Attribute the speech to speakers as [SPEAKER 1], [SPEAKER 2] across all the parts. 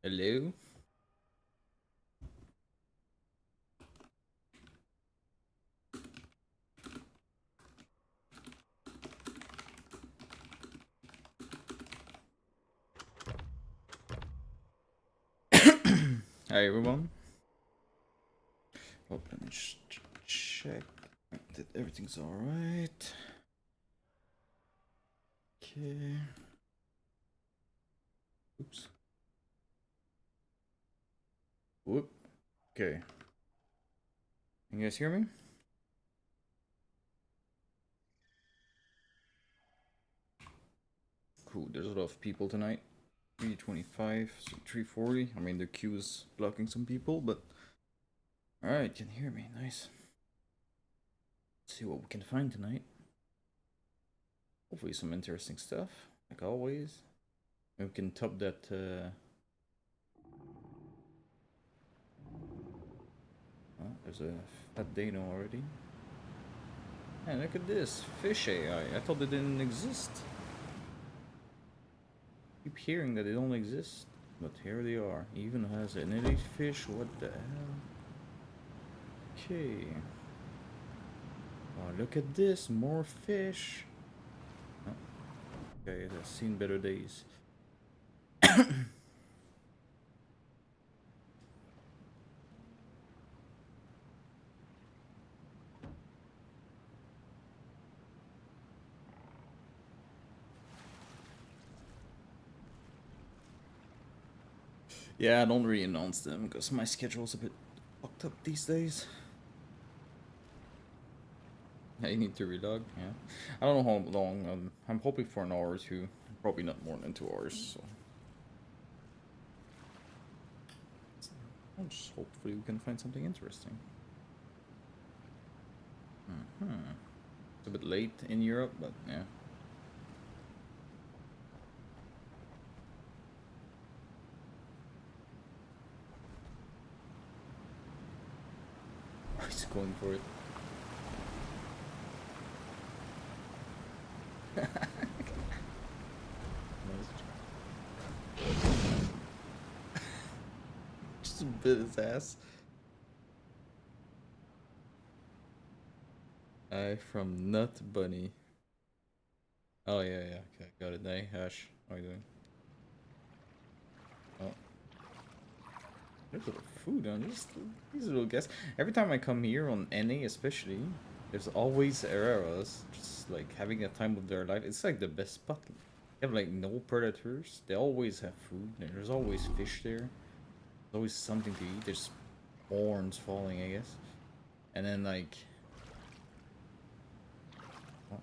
[SPEAKER 1] Hello? Hi everyone. Oh, let me just check that everything's alright. Okay. Oops. Whoop. Okay. Can you guys hear me? Cool, there's a lot of people tonight. 325, so 340. I mean, the queue is blocking some people, but... Alright, can hear me. Nice. Let's see what we can find tonight. Hopefully some interesting stuff, like always. Maybe we can top that, Oh, there's a fat Dano already. And look at this, fish AI. I thought it didn't exist. Keep hearing that they don't exist, but here they are. Even has an elite fish. What the hell? Okay. Oh, look at this, more fish. Oh, okay, I've seen better days. Yeah, I don't really announce them because my schedule's a bit fucked up these days. I need to relog, yeah. I don't know how long, I'm hoping for an hour or two. Probably not more than 2 hours, so. Just hopefully we can find something interesting. It's a bit late in Europe, but yeah. He's going for it. Just bit his ass. From Nut Bunny. Oh yeah, yeah. Okay, got it. Hey, Ash, how are you doing? Oh, there's a little food on these little guys. Every time I come here on NA, especially, there's always Herreras just like having a time of their life. It's like the best spot. They have like no predators. They always have food. There's always fish there. There's always something to eat. There's horns falling, I guess. And then like, oh,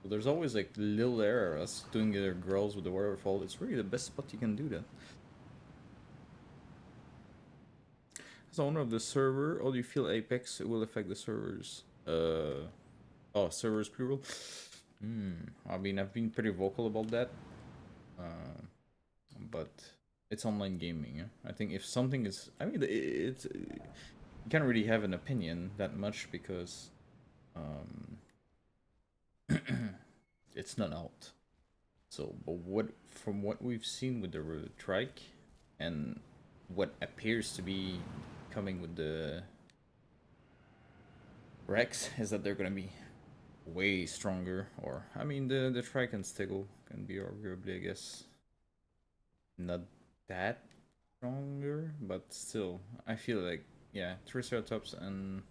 [SPEAKER 1] so there's always like little areas doing their growls with the waterfall. It's really the best spot you can do that. As owner of the server, how do you feel Apex will affect the servers? Oh, servers plural. I mean, I've been pretty vocal about that. But it's online gaming. I think if something is, I mean, it's you can't really have an opinion that much because it's not out. So, but what from what we've seen with the trike and what appears to be coming with the Rex is that they're gonna be way stronger. Or I mean, the trike and Stiggle can be arguably, I guess, not that stronger, but still, I feel like yeah, Triceratops and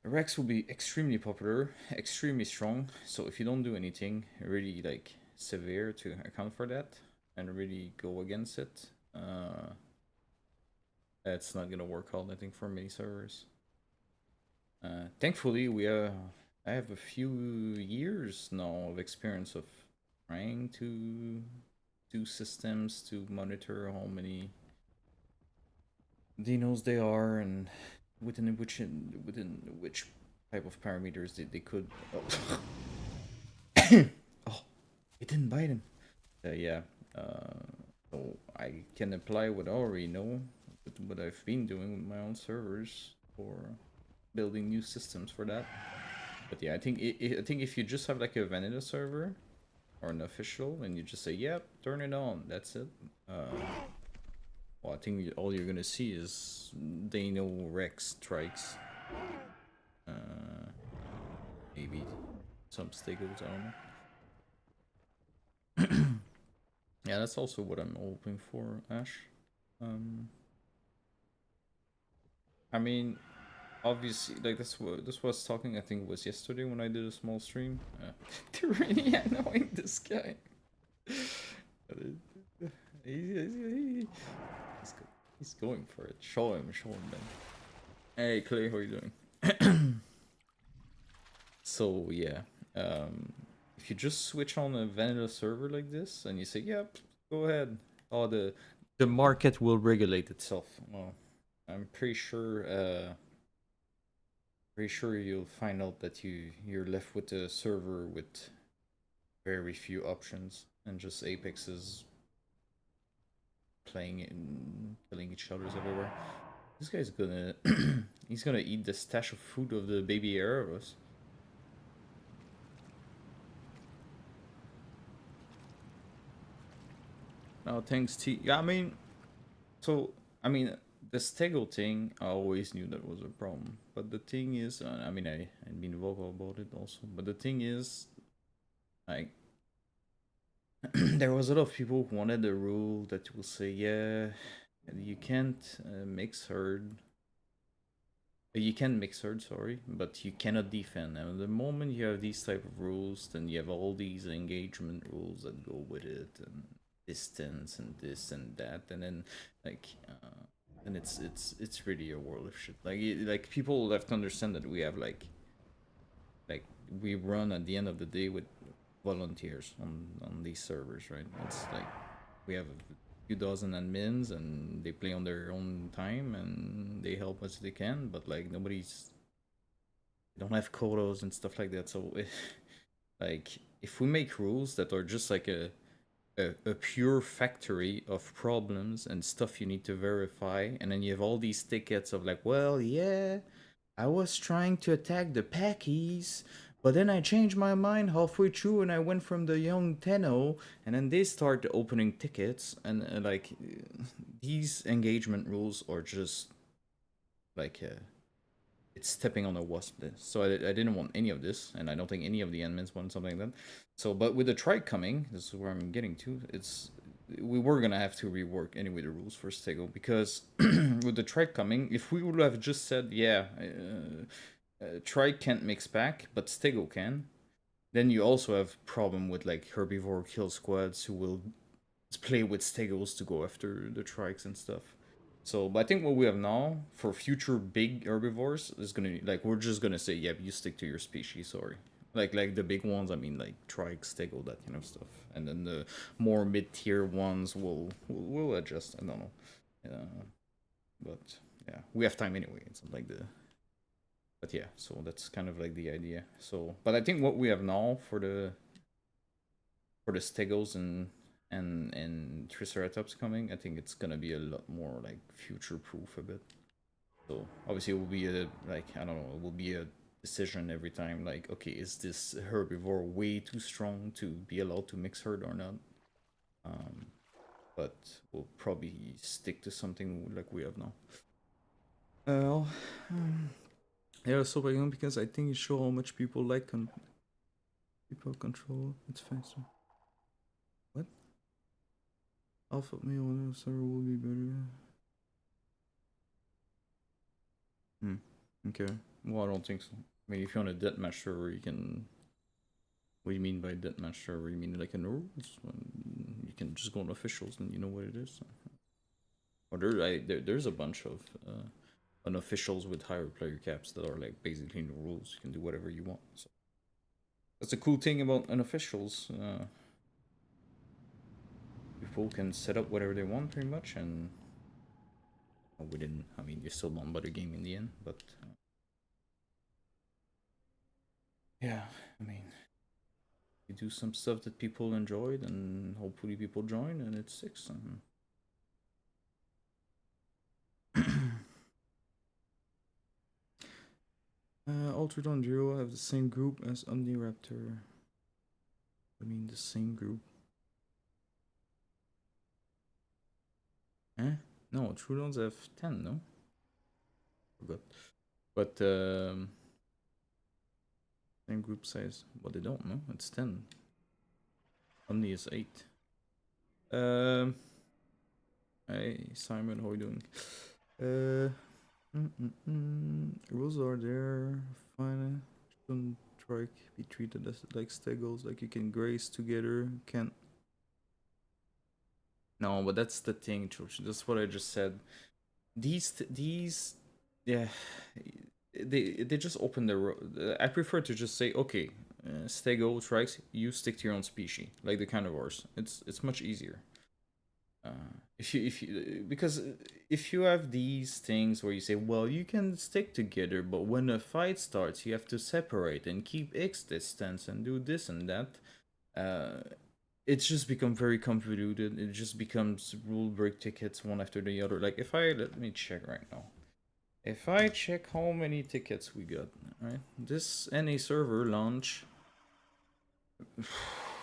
[SPEAKER 1] Rex will be extremely popular, extremely strong. So if you don't do anything really like severe to account for that and really go against it, it's not gonna work out. I think for many servers. Thankfully, I have a few years now of experience of trying to do systems to monitor how many dinos they are and within which type of parameters they could. Oh. Oh, it didn't bite him. Yeah. So I can apply what I already know, with what I've been doing with my own servers for building new systems for that. But yeah, I think I think if you just have like a vanilla server or an official, and you just say, "Yep, turn it on." That's it. Well, I think all you're gonna see is Dano Rex strikes. Maybe some stegos, I don't know. Yeah, that's also what I'm hoping for, Ash. I mean, obviously, like this was talking. I think it was yesterday when I did a small stream. They're really annoying, this guy. He's going for it. Show him, man. Hey, Clay, how you doing? So yeah, if you just switch on a vanilla server like this and you say, "Yep, go ahead," oh, the market will regulate itself. Well, I'm pretty sure you'll find out that you're left with a server with very few options and just apexes playing and killing each other's everywhere. This guy's gonna he's gonna eat the stash of food of the baby Erebus. No, thanks T. Yeah, I mean, so I mean the stego thing, I always knew that was a problem. But the thing is, I mean, I've been vocal about it also. But the thing is, like, there was a lot of people who wanted a rule that will say, yeah, you can't mix herd. You can mix herd, sorry, but you cannot defend. And the moment you have these type of rules, then you have all these engagement rules that go with it, and distance, and this and that, and then like, and it's really a world of shit. Like people have to understand that we have like we run at the end of the day with volunteers on these servers, right? It's like we have a few dozen admins and they play on their own time and they help as they can, but like nobody's they don't have quotas and stuff like that. So like if we make rules that are just like a pure factory of problems and stuff you need to verify, and then you have all these tickets of like, well, yeah, I was trying to attack the Packies, but then I changed my mind halfway through and I went from the young Tenno, and then they start opening tickets, and these engagement rules are just like it's stepping on a wasp. So I didn't want any of this, and I don't think any of the admins want something like that. So, but with the trike coming, this is where I'm getting to. We were gonna have to rework anyway the rules for Stego, because with the trike coming, if we would have just said, yeah, trike can't mix back, but Stego can, then you also have problem with like herbivore kill squads who will play with Stegos to go after the trikes and stuff. So, but I think what we have now for future big herbivores is gonna like we're just gonna say, yep, you stick to your species. Sorry, like the big ones. I mean, like trike, stego, that kind of stuff. And then the more mid tier ones will adjust. I don't know, but yeah, we have time anyway. It's not like the. But yeah, so that's kind of like the idea. So, but I think what we have now for the stegos and Triceratops coming, I think it's gonna be a lot more like future proof a bit. So obviously it will be a like I don't know, it will be a decision every time like, okay, is this herbivore way too strong to be allowed to mix herd or not? But we'll probably stick to something like we have now. Well, yeah, so because I think it shows how much people like people control. It's faster. What? Alpha male server will be better. Okay. Well, I don't think so. I mean, if you're on a deathmatch server, you can. What do you mean by deathmatch server? You mean like in rules? You can just go on officials and you know what it is. Or there's a bunch of unofficials with higher player caps that are like basically in the rules. You can do whatever you want. So that's the cool thing about unofficials. People can set up whatever they want pretty much, and we didn't. I mean, you're still bound by the game in the end, but yeah, I mean, you do some stuff that people enjoyed, and hopefully people join, and it's 6. Ultradon Duo have the same group as Omniraptor. I mean, the same group. Eh? No, True Loans have 10, no? Forgot. But, same group size. But they don't, no? It's 10. Omni is 8. Hey, Simon, how are you doing? Rules are there. Fine. Shouldn't trike be treated as like stegos, like you can graze together. Can't. No, but that's the thing, George. That's what I just said. These, yeah, they just open the road. I prefer to just say, okay, stego trikes. You stick to your own species, like the carnivores. It's much easier. If you because if you have these things where you say, well, you can stick together, but when a fight starts you have to separate and keep X distance and do this and that, it's just become very convoluted. It just becomes rule break tickets one after the other. Like, if I let me check right now, if I check how many tickets we got, right, this NA server launch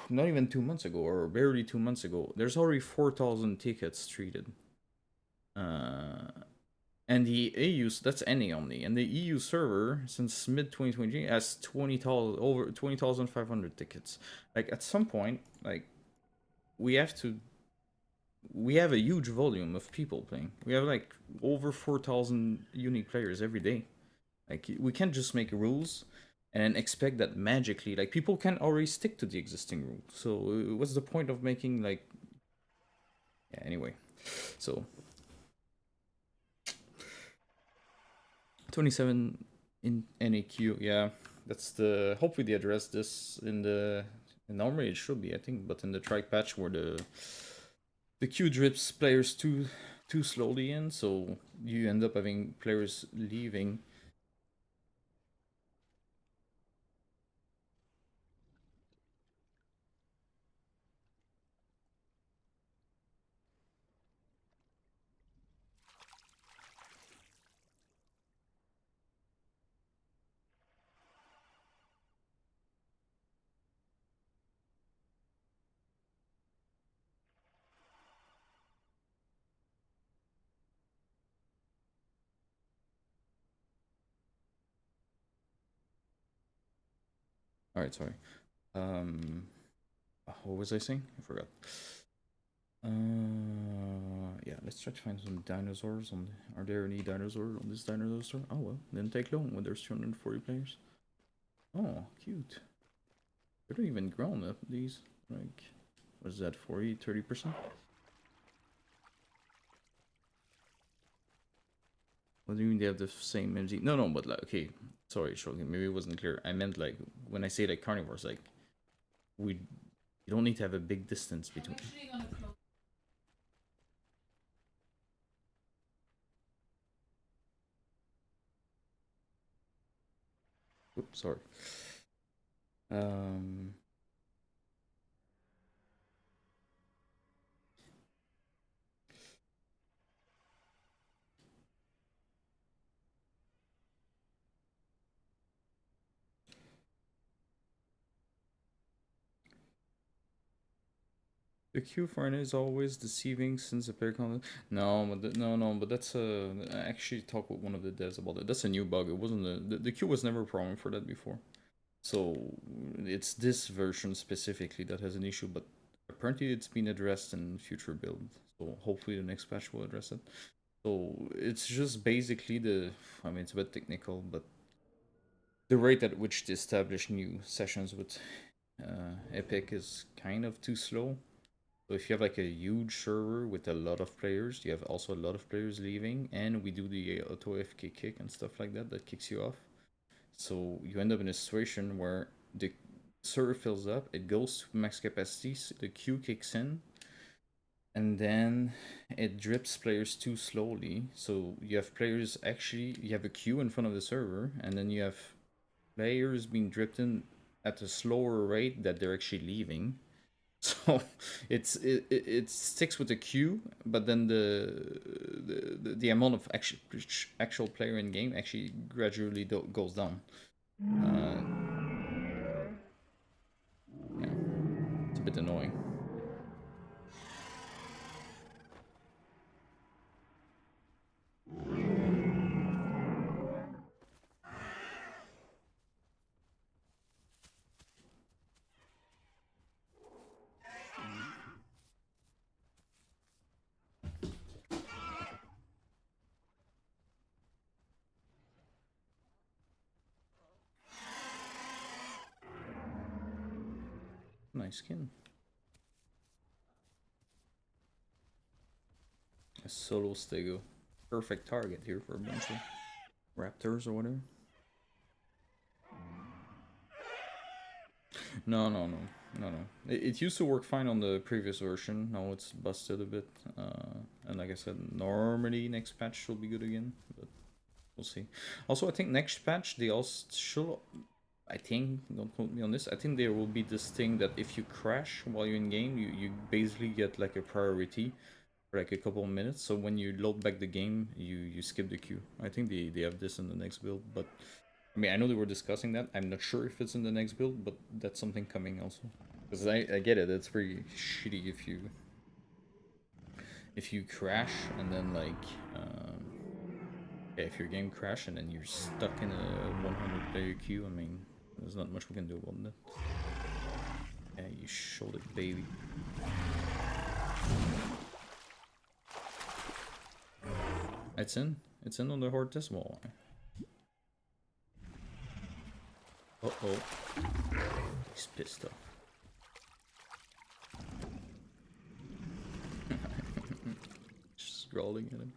[SPEAKER 1] not even 2 months ago, or barely 2 months ago, there's already 4,000 tickets treated. And the EU, that's NA only, and the EU server since mid 2020 has 20,000, over 20,500 tickets. Like, at some point, like, we have a huge volume of people playing. We have like over 4,000 unique players every day. Like, we can't just make rules and then expect that magically, like, people can already stick to the existing rule. So what's the point of making, like, yeah, anyway. So 27 in NAQ, yeah, that's the, hopefully they address this in the, normally it should be, I think, but in the trike patch where the queue drips players too slowly in, so you end up having players leaving. All right, sorry. What was I saying? I forgot. Yeah, let's try to find some dinosaurs. Are there any dinosaurs on this dinosaur store? Oh well, didn't take long when there's 240 players. Oh, cute. They don't even grown up, these. Like, what is that, 40, 30%? What do you mean they have the same MG? No, but like, okay, sorry, Shogun, maybe it wasn't clear. I meant, like, when I say like carnivores, like, you don't need to have a big distance between. Oops, sorry. The queue for NA is always deceiving since the player content. No, but no, but that's I actually talked with one of the devs about it. That's a new bug. It wasn't the queue was never a problem for that before. So it's this version specifically that has an issue, but apparently it's been addressed in future build. So hopefully the next patch will address it. So it's just basically I mean, it's a bit technical, but the rate at which to establish new sessions with Epic is kind of too slow. So if you have like a huge server with a lot of players, you have also a lot of players leaving, and we do the auto FK kick and stuff like that that kicks you off. So you end up in a situation where the server fills up, it goes to max capacity, the queue kicks in, and then it drips players too slowly. So you have players you have a queue in front of the server, and then you have players being dripped in at a slower rate that they're actually leaving. So it sticks with the queue, but then the amount of actual player in game actually gradually goes down. Yeah. a bit annoying. Nice skin. A solo stego. Perfect target here for a bunch of raptors or whatever. No. It used to work fine on the previous version. Now it's busted a bit. And like I said, normally next patch should be good again, but we'll see. Also, I think next patch they also should. I think, don't quote me on this, I think there will be this thing that if you crash while you're in game, you basically get like a priority for like a couple of minutes. So when you load back the game, you skip the queue. I think they have this in the next build, but I mean, I know they were discussing that. I'm not sure if it's in the next build, but that's something coming also. Because I get it, it's pretty shitty if you crash and then like yeah, if your game crash and then you're stuck in a 100 player queue, I mean, there's not much we can do about that. Yeah, you showed it, baby. It's in on the horde test wall. Uh-oh. He's pissed off. Just scrolling at him.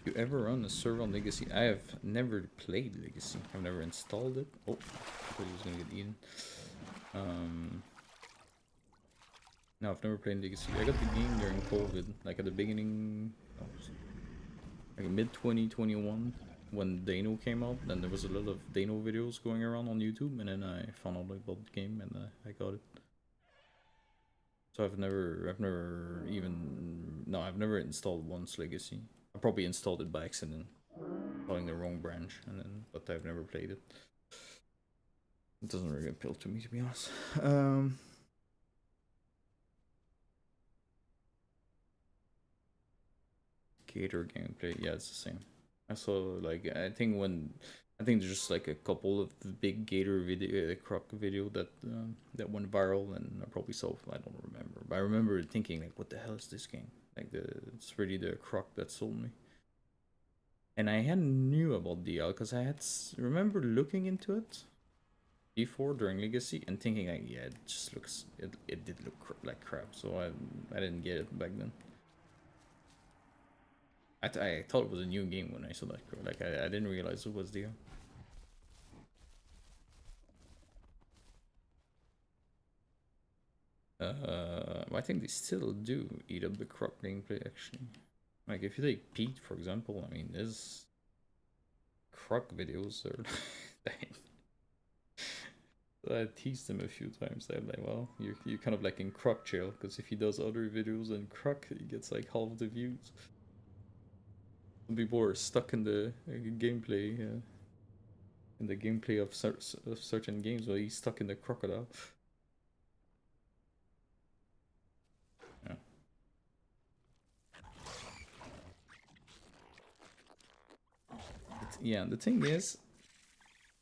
[SPEAKER 1] You ever run a server on Legacy? I have never played Legacy. I've never installed it. Oh, I thought he was gonna get eaten. No, I've never played Legacy. I got the game during COVID, like at the beginning, like mid-2021, when Dano came out. Then there was a lot of Dano videos going around on YouTube, and then I found out about the game and I got it. So I've never installed once Legacy. I probably installed it by accident, following the wrong branch, and then but I've never played it. It doesn't really appeal to me, to be honest. Gator gameplay, yeah, it's the same. I saw like I think there's just like a couple of big gator video, croc video that went viral, and I probably saw. I don't remember, but I remember thinking like, what the hell is this game? Like it's really the croc that sold me. And I hadn't knew about DL because I had remember looking into it before during Legacy and thinking like, yeah, it just looks it did look like crap, so I didn't get it back then. I thought it was a new game when I saw that. Like I didn't realize it was DL. I think they still do eat up the croc gameplay actually. Like if you take Pete for example, I mean his croc videos are I teased him a few times. I'm like, well, you're kind of like in croc jail, because if he does other videos in croc, he gets like half the views. Some people are stuck in the gameplay, of certain games, while he's stuck in the crocodile. Yeah, the thing is,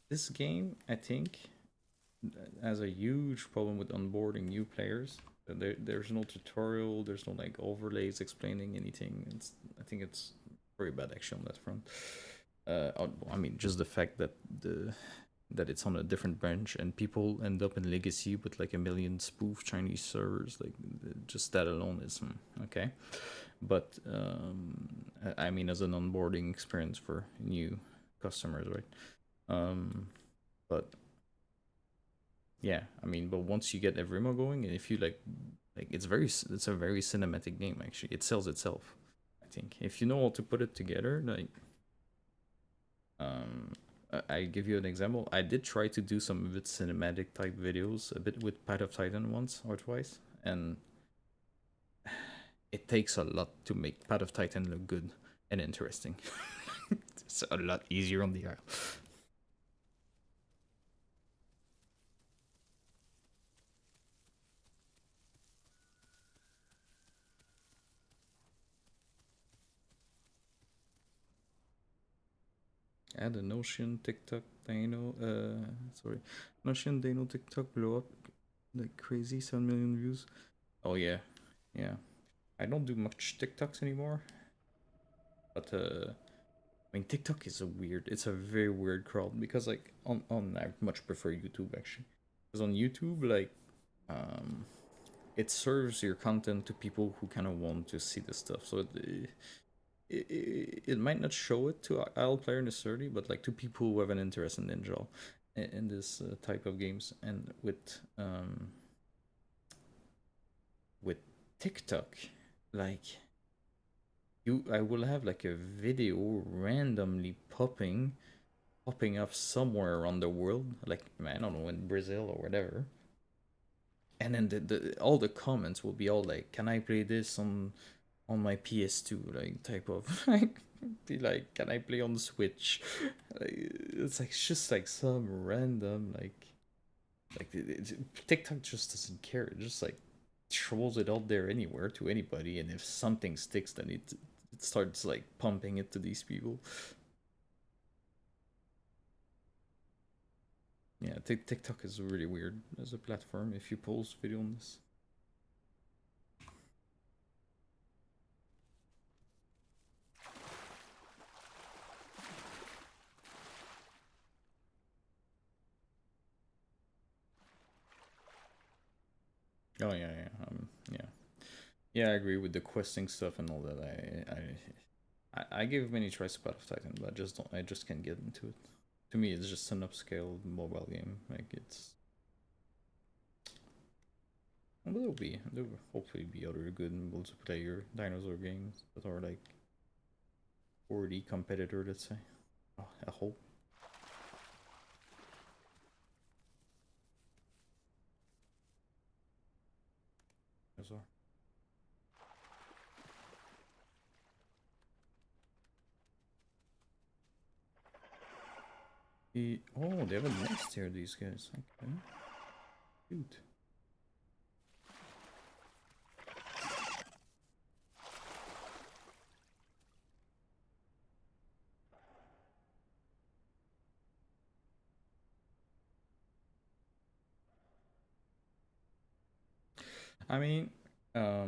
[SPEAKER 1] this game, I think, has a huge problem with onboarding new players. There's no tutorial, there's no like overlays explaining anything. I think it's very bad actually on that front. I mean, just the fact that it's on a different branch and people end up in Legacy with like a million spoof Chinese servers, like just that alone is okay. But I mean, as an onboarding experience for new customers, right? But yeah, I mean, but once you get EVRIMA going, and if you like it's a very cinematic game actually. It sells itself, I think, if you know how to put it together. Like, I give you an example. I did try to do some of its cinematic type videos a bit with Path of Titan once or twice, and it takes a lot to make Path of Titan look good and interesting. It's a lot easier on the eye. add a Notion, TikTok, Dino, sorry, Notion, Dino, TikTok blow up like crazy, 7 million views. Oh yeah, yeah. I don't do much TikToks anymore, but I mean TikTok is it's a very weird crowd because like on I much prefer YouTube actually, because on YouTube like it serves your content to people who kind of want to see the stuff, so it might not show it to IL player necessarily, but like to people who have an interest in Ninja in this type of games. And with TikTok, like I will have like a video randomly popping up somewhere around the world, like I don't know, in Brazil or whatever. And then all the comments will be all like, "Can I play this on my PS2?" Like type of like be like, "Can I play on Switch?" Like, it's like just like some random TikTok just doesn't care. It just like throws it out there anywhere to anybody, and if something sticks, then it starts like pumping it to these people. Yeah, TikTok is really weird as a platform if you post video on this. Oh yeah. Yeah, I agree with the questing stuff and all that. I gave many tries to Path of Titan, but I just can't get into it. To me, it's just an upscale mobile game. Like it's, well, there will hopefully be other good multiplayer dinosaur games that are like 4D competitor. Let's say. Oh, I hope. Dinosaur. Oh, they have a nest here, these guys. Okay. Cute. I mean, yeah,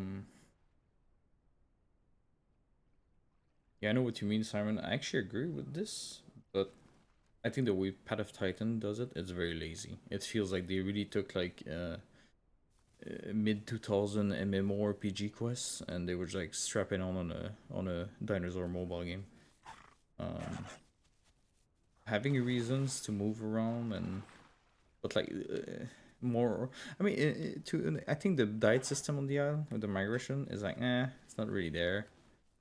[SPEAKER 1] I know what you mean, Simon. I actually agree with this, but I think the way Path of Titan does it, it's very lazy. It feels like they really took like mid 2000 MMORPG quests and they were just like strapping on a dinosaur mobile game. Having reasons to move around but like more. I mean, I think the diet system on the isle with the migration is like it's not really there.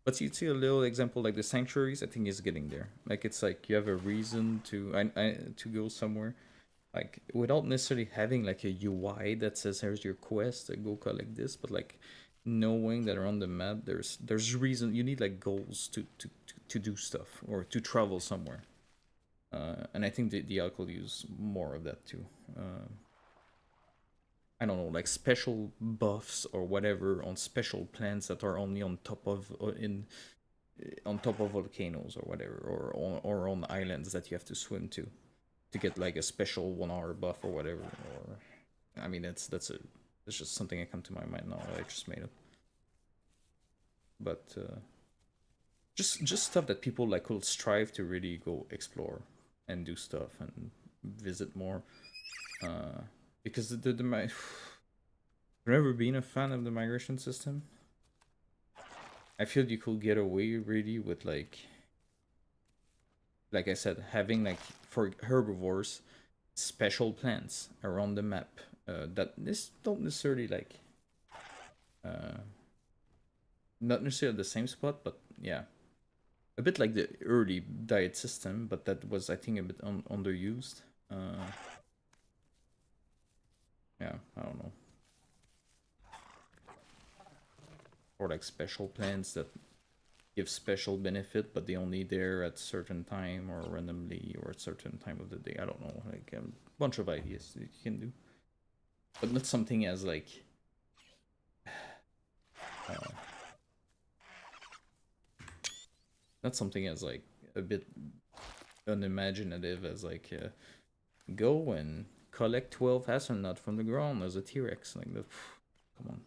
[SPEAKER 1] But you see a little example like the sanctuaries. I think is getting there. Like it's like you have a reason to go somewhere, like without necessarily having like a UI that says here's your quest, go collect this, but like knowing that around the map there's reason you need like goals to do stuff or to travel somewhere. And I think the alcohol use more of that too. I don't know, like special buffs or whatever on special plants that are only on top of on top of volcanoes or whatever, or on islands that you have to swim to get like a special 1 hour buff or whatever. Or I mean, that's just something that come to my mind now. I just made it, but just stuff that people like will strive to really go explore and do stuff and visit more. Because I've never been a fan of the migration system. I feel you could get away really with like I said, having like for herbivores special plants around the map that don't necessarily like not necessarily the same spot, but yeah, a bit like the early diet system, but that was I think a bit underused. Yeah, I don't know. Or like special plants that give special benefit, but they only there at certain time or randomly or at certain time of the day. I don't know, like a bunch of ideas that you can do, but not something as like not something as like a bit unimaginative as like go and collect 12 astronauts from the ground as a T-Rex. Like that. Come on.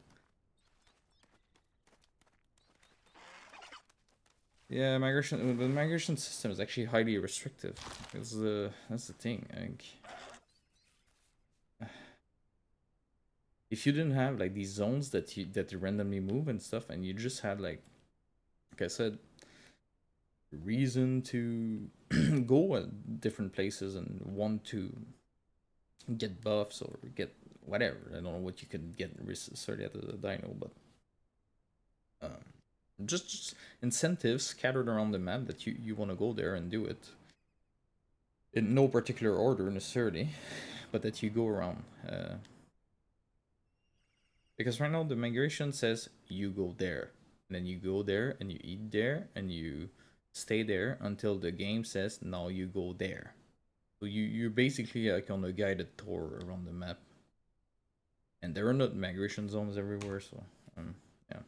[SPEAKER 1] Yeah, migration. The migration system is actually highly restrictive. That's the thing. Like, if you didn't have like these zones that you randomly move and stuff, and you just had like I said, reason to go at different places and want to get buffs or get whatever. I don't know what you can get necessarily out of the dino, but just incentives scattered around the map that you want to go there and do it in no particular order necessarily, but that you go around. Because right now the migration says you go there, and then you go there and you eat there and you stay there until the game says now you go there. So you're basically like on a guided tour around the map, and there are not migration zones everywhere. So yeah.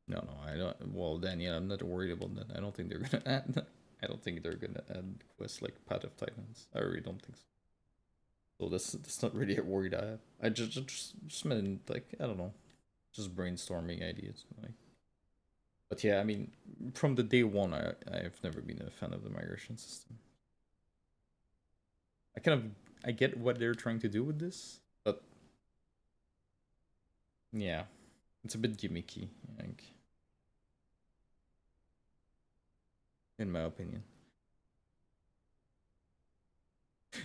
[SPEAKER 1] No, I don't. Well, then yeah, I'm not worried about that. I don't think they're gonna add. I don't think they're gonna add quests like Path of Titans. I really don't think so. So that's not really a worry I have. I just meant like I don't know, just brainstorming ideas. Like, but yeah, I mean, from the day one, I've never been a fan of the migration system. I get what they're trying to do with this, but yeah, it's a bit gimmicky, like, in my opinion.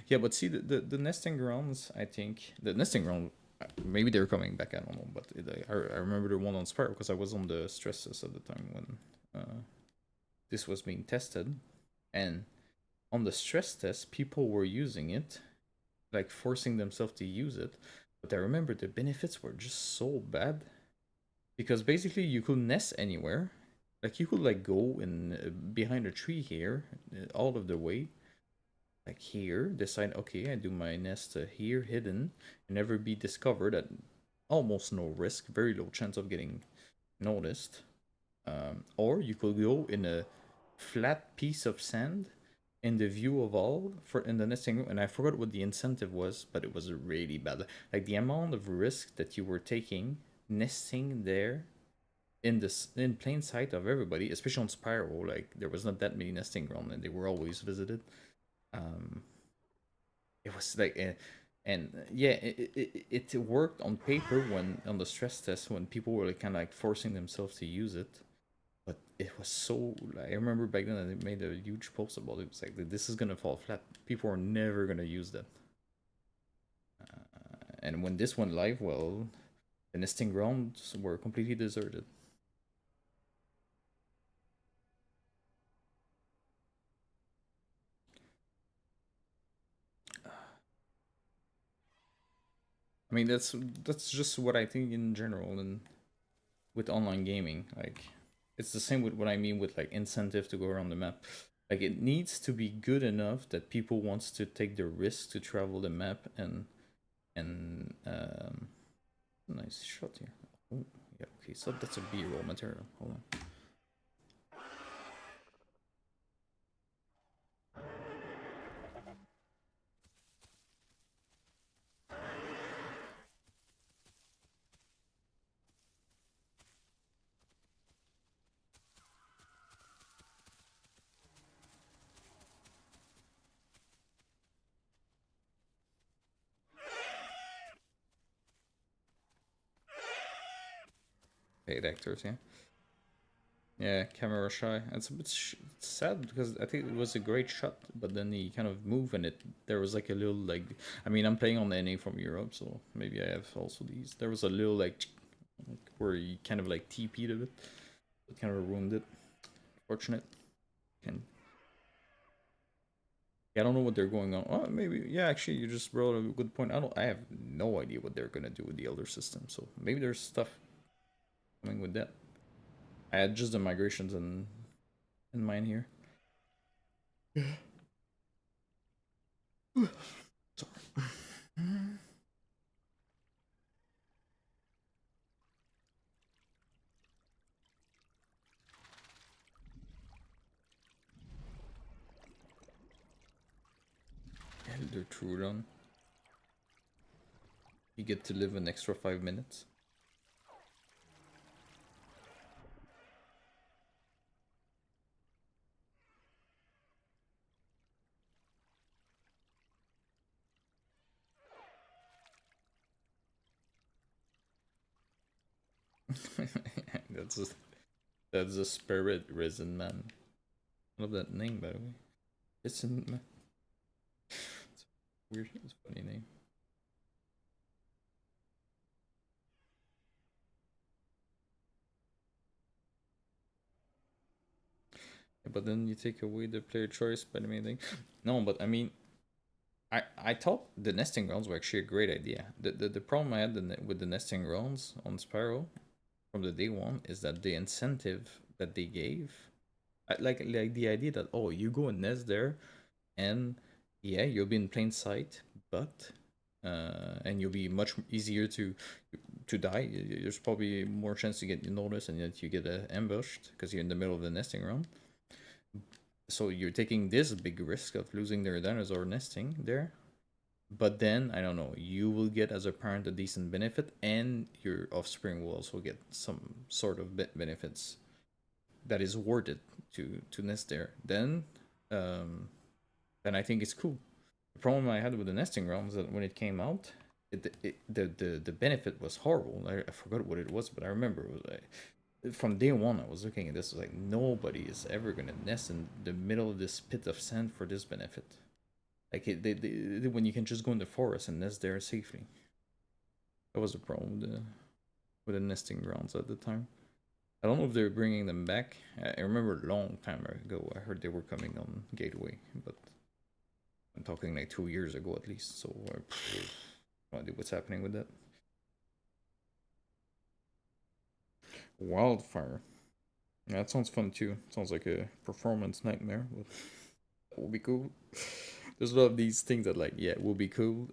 [SPEAKER 1] Yeah, but see, the nesting grounds, I think the nesting ground, maybe they're coming back. I don't know, but I remember the one on Spire because I was on the stress test at the time when this was being tested, and on the stress test, people were using it, like forcing themselves to use it. But I remember the benefits were just so bad because basically you could nest anywhere, like you could like go in behind a tree here, all of the way like here, decide, okay, I do my nest here, hidden, and never be discovered at almost no risk, very low chance of getting noticed. Or you could go in a flat piece of sand in the view of all for in the nesting room, and I forgot what the incentive was, but it was really bad. Like the amount of risk that you were taking nesting there in plain sight of everybody, especially on Spiral, like there was not that many nesting grounds and they were always visited. um it was like and yeah, it worked on paper when on the stress test when people were like kind of like forcing themselves to use it, but it was so like, I remember back then they made a huge post about it. It was like this is gonna fall flat, people are never gonna use that. And when this went live, well, the nesting grounds were completely deserted. I mean, that's just what I think in general, and with online gaming, like it's the same with what I mean with like incentive to go around the map. Like it needs to be good enough that people wants to take the risk to travel the map and nice shot here. Oh, yeah, okay, so that's a B-roll material. Hold on. Paid actors, yeah. Yeah, camera shy. It's a bit it's sad because I think it was a great shot, but then he kind of moved and it there was like a little like I mean I'm playing on the NA from Europe, so maybe I have also these. There was a little like where he kind of like TP'd a bit. It kind of ruined it. Fortunate. And yeah, I don't know what they're going on. Oh, maybe yeah. Actually, you just brought a good point. I have no idea what they're gonna do with the Elder system. So maybe there's stuff coming with that. I had just the migrations in mind here. Sorry. their food on. You get to live an extra 5 minutes. That's a spirit risen man. Love that name, by the way. It's in it's weird. It's a funny name. But then you take away the player choice by the main thing. No, but I mean, I thought the nesting grounds were actually a great idea. The problem I had with the nesting grounds on Sparrow from the day one is that the incentive that they gave, like the idea that, oh, you go and nest there, and yeah, you'll be in plain sight, but and you'll be much easier to die. There's probably more chance to get noticed and that you get ambushed because you're in the middle of the nesting ground. So you're taking this big risk of losing their dinosaur nesting there. But then, I don't know, you will get as a parent a decent benefit, and your offspring will also get some sort of benefits that is worth it to nest there. Then I think it's cool. The problem I had with the nesting grounds is that when it came out, the benefit was horrible. I forgot what it was, but I remember it was like, from day one I was looking at this, like, nobody is ever gonna nest in the middle of this pit of sand for this benefit. Like when you can just go in the forest and nest there safely. That was the problem with the nesting grounds at the time. I don't know if they're bringing them back. I remember a long time ago I heard they were coming on Gateway, but I'm talking like 2 years ago at least, so no idea what's happening with that. Wildfire. Yeah, that sounds fun too. Sounds like a performance nightmare, but that will be cool. There's a lot of these things that, like, yeah, will be cool.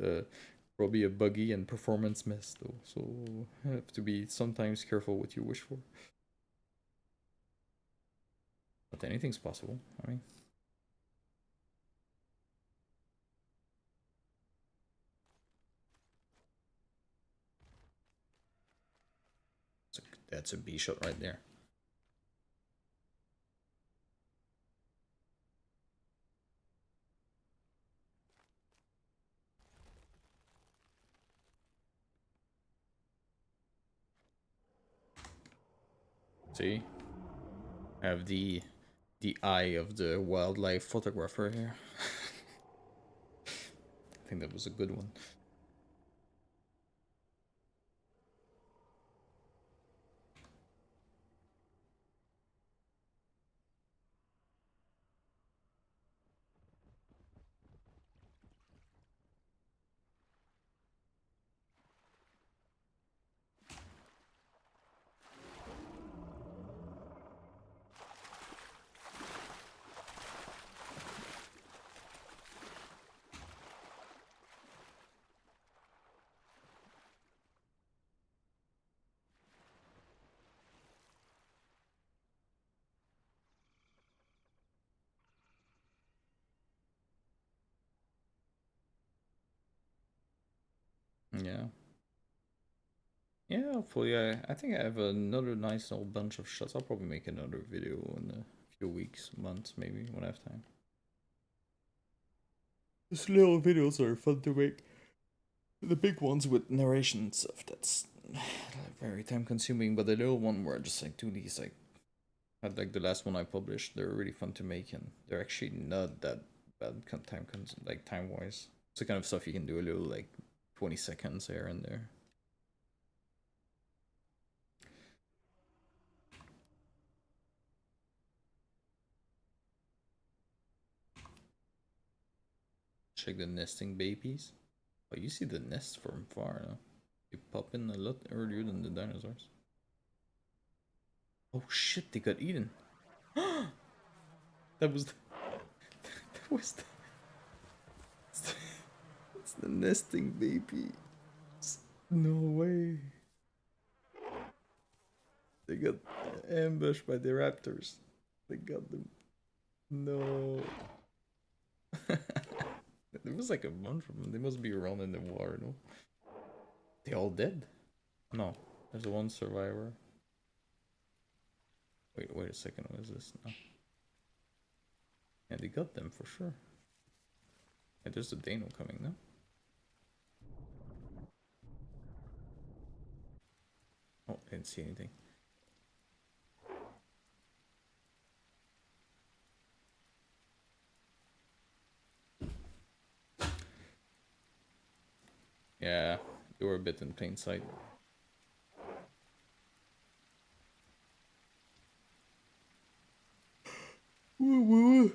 [SPEAKER 1] Probably a buggy and performance mess though, so have to be sometimes careful what you wish for. But anything's possible. I mean, that's a B shot right there. See, I have the eye of the wildlife photographer here. I think that was a good one. Yeah. Yeah, hopefully I think I have another nice old bunch of shots. I'll probably make another video in a few weeks, months maybe, when I have time. These little videos are fun to make. The big ones with narration and stuff, that's very time consuming, but the little one where I just like do these like the last one I published, they're really fun to make, and they're actually not that bad time wise. It's the kind of stuff you can do a little, like, 20 seconds here and there. Check the nesting babies. Oh, you see the nests from far now. They pop in a lot earlier than the dinosaurs. Oh shit, they got eaten. That was the, that was the, it's the nesting baby. No way. They got ambushed by the raptors. They got them. No. There was like a bunch of them. They must be around in the water, no? They all dead? No. There's one survivor. Wait a second. What is this now? Yeah, they got them for sure. Yeah, there's a Dano coming now. Oh, I didn't see anything. Yeah, they were a bit in plain sight. Woo woo.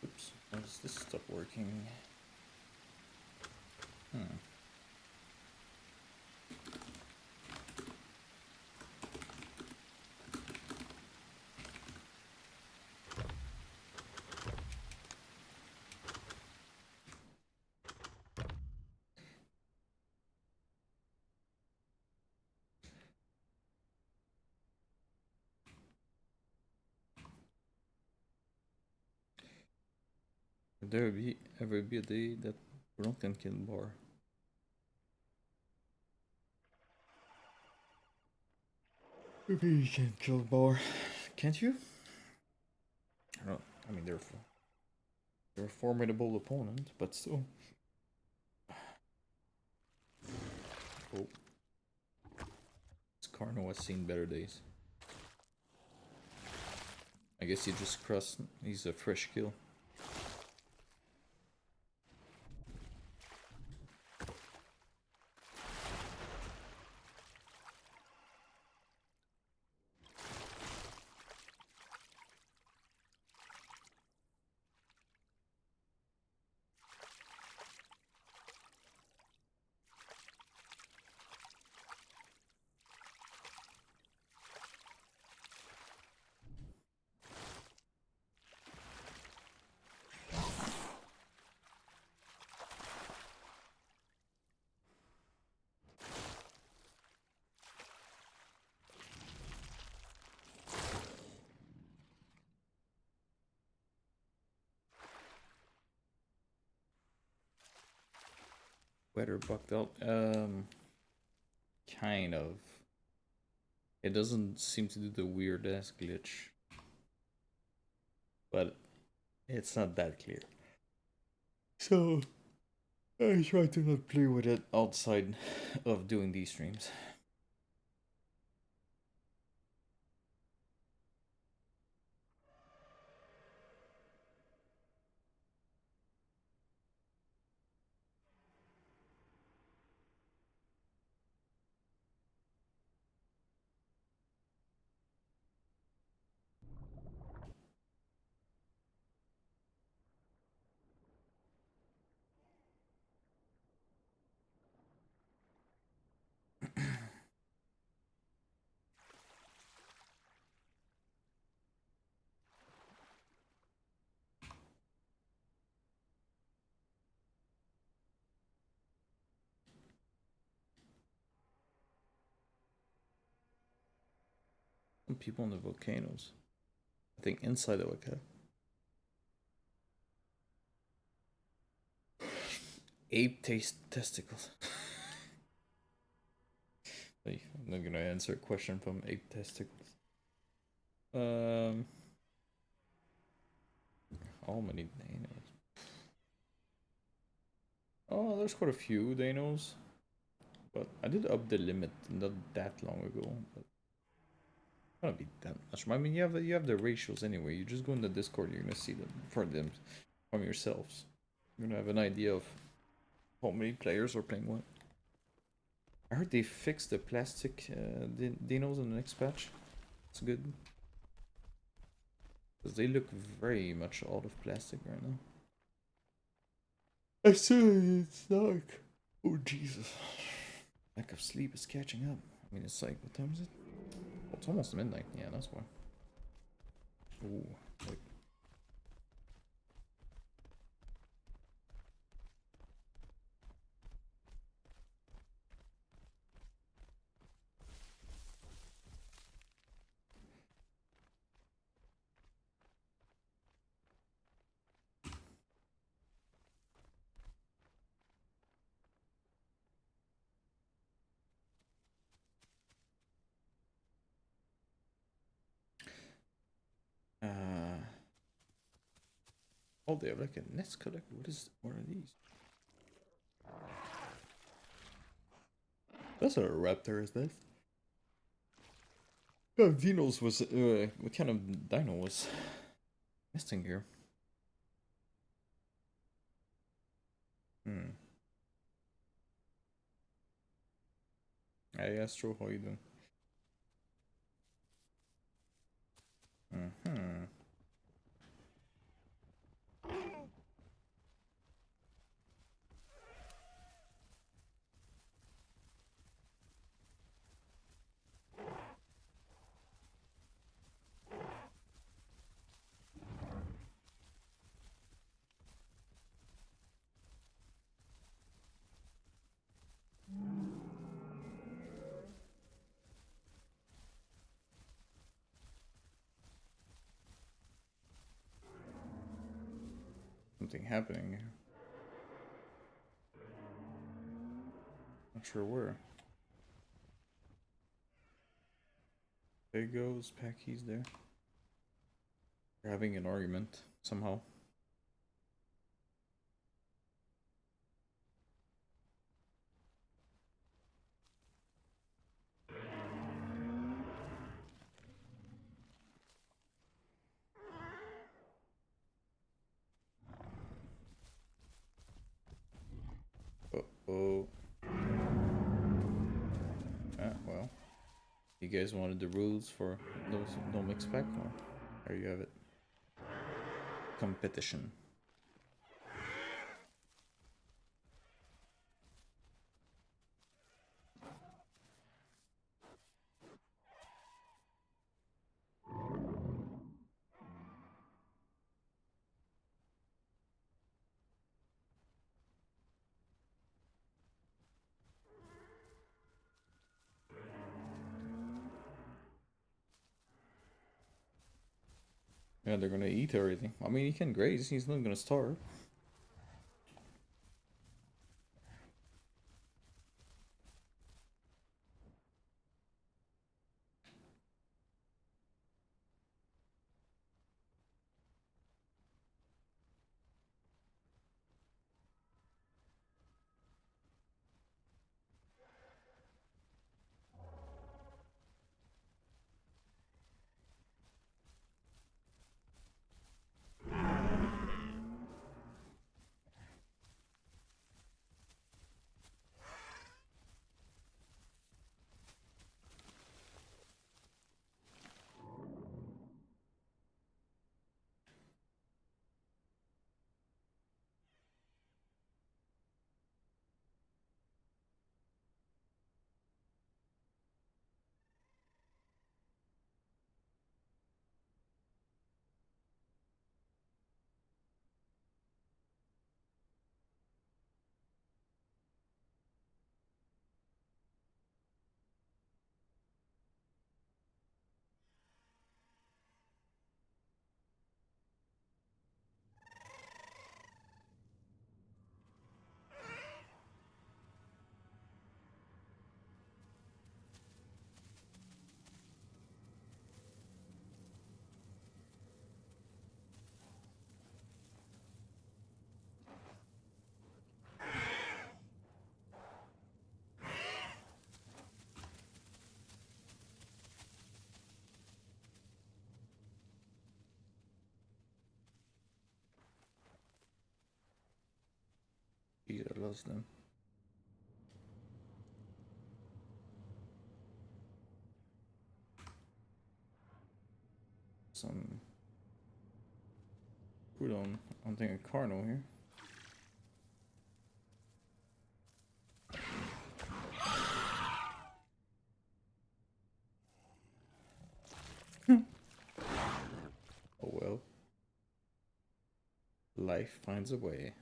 [SPEAKER 1] Oops, why does this stop working? Would there ever be a day that Bruno can kill Bar? Maybe you can kill Bar. Can't you? I don't. I mean, they're a formidable opponent, but still. Oh. This Carno has seen better days. I guess he just crossed. He's a fresh kill. Weather bugged out. Kind of. It doesn't seem to do the weird ass glitch, but it's not that clear. So I try to not play with it outside of doing these streams. Some people in the volcanoes. I think inside the volcano. Ape taste testicles. I'm not gonna answer a question from ape testicles. How many Danos? Oh, there's quite a few Danos. But I did up the limit not that long ago. But it's gonna be that much. I mean, you have the ratios anyway. You just go in the Discord, you're gonna see them for them from yourselves. You're gonna have an idea of how many players are playing what. I heard they fixed the plastic dinos in the next patch. It's good. Because they look very much out of plastic right now. I said it's dark. Oh Jesus. Lack of sleep is catching up. I mean, it's like, what time is it? Oh, it's almost midnight. Yeah, that's why. Ooh, wait. Oh, they have like a nest collector. What are these? That's not a raptor, is this? Oh, Dino's was, what kind of dino was nesting here? Hmm. Hey, Astro, how you doing? Mm-hmm. Something happening here. Not sure where. There goes Packy's there. They're having an argument somehow. Uh-oh. Ah, well. You guys wanted the rules for those who don't mix pack? Well, there you have it. Competition. Yeah, they're gonna eat everything. I mean, he can graze. He's not gonna starve. Jeez, I lost them. Some food on, I'm thinking Carno here. Life finds a way.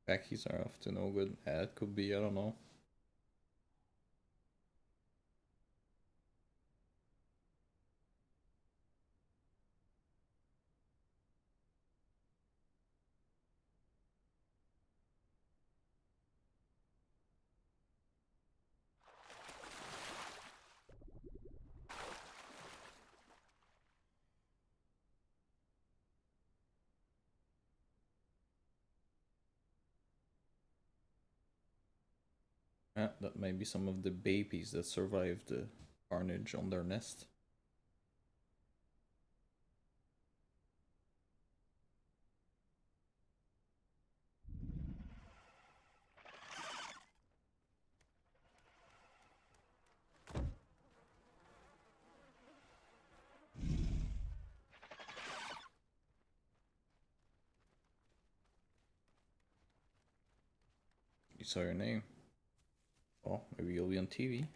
[SPEAKER 1] Backies are off to no good. Yeah, it could be, I don't know. Yeah, that may be some of the babies that survived the carnage on their nest. You saw your name. Well, maybe you'll be on TV.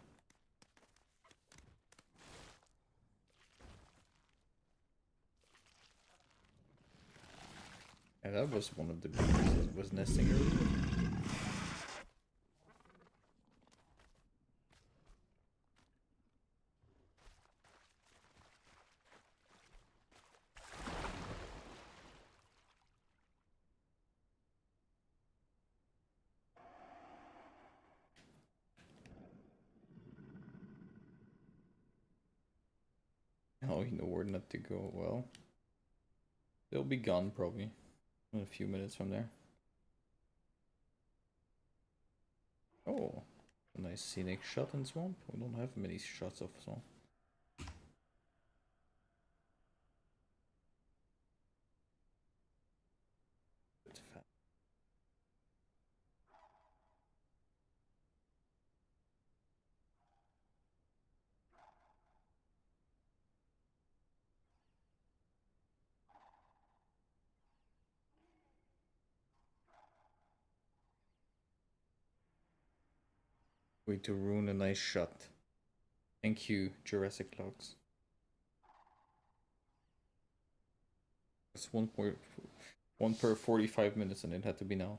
[SPEAKER 1] Yeah, that was one of the babies that was nesting earlier. Oh, you know where not to go. Well, they'll be gone probably in a few minutes from there. Oh, a nice scenic shot in swamp. We don't have many shots of swamp. Way to ruin a nice shot. Thank you, Jurassic Logs. It's 1 per 45 minutes and it had to be now.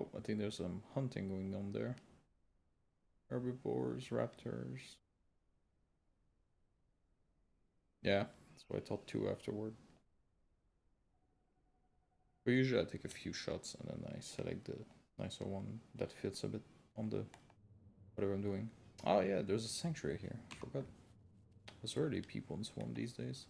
[SPEAKER 1] Oh, I think there's some hunting going on there. Herbivores, raptors. Yeah, that's what I thought too afterward. But usually I take a few shots and then I select the nicer one that fits a bit on the whatever I'm doing. Oh yeah, there's a sanctuary here. I forgot. There's already people in Swarm these days.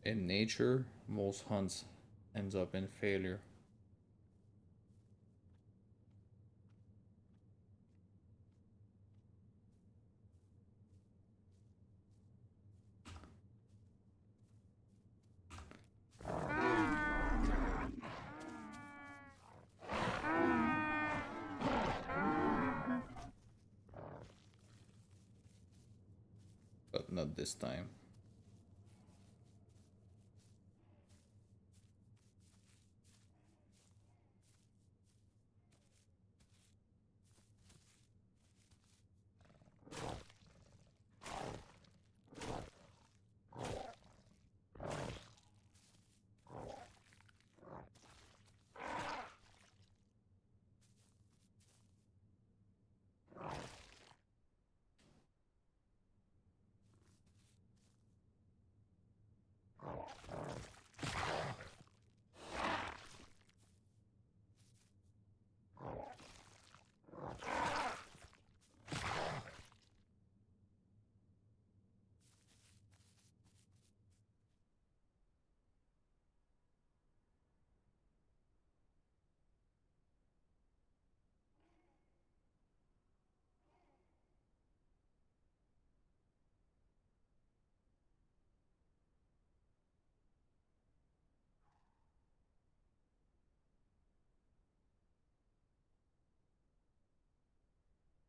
[SPEAKER 1] In nature, most hunts ends up in failure. But not this time.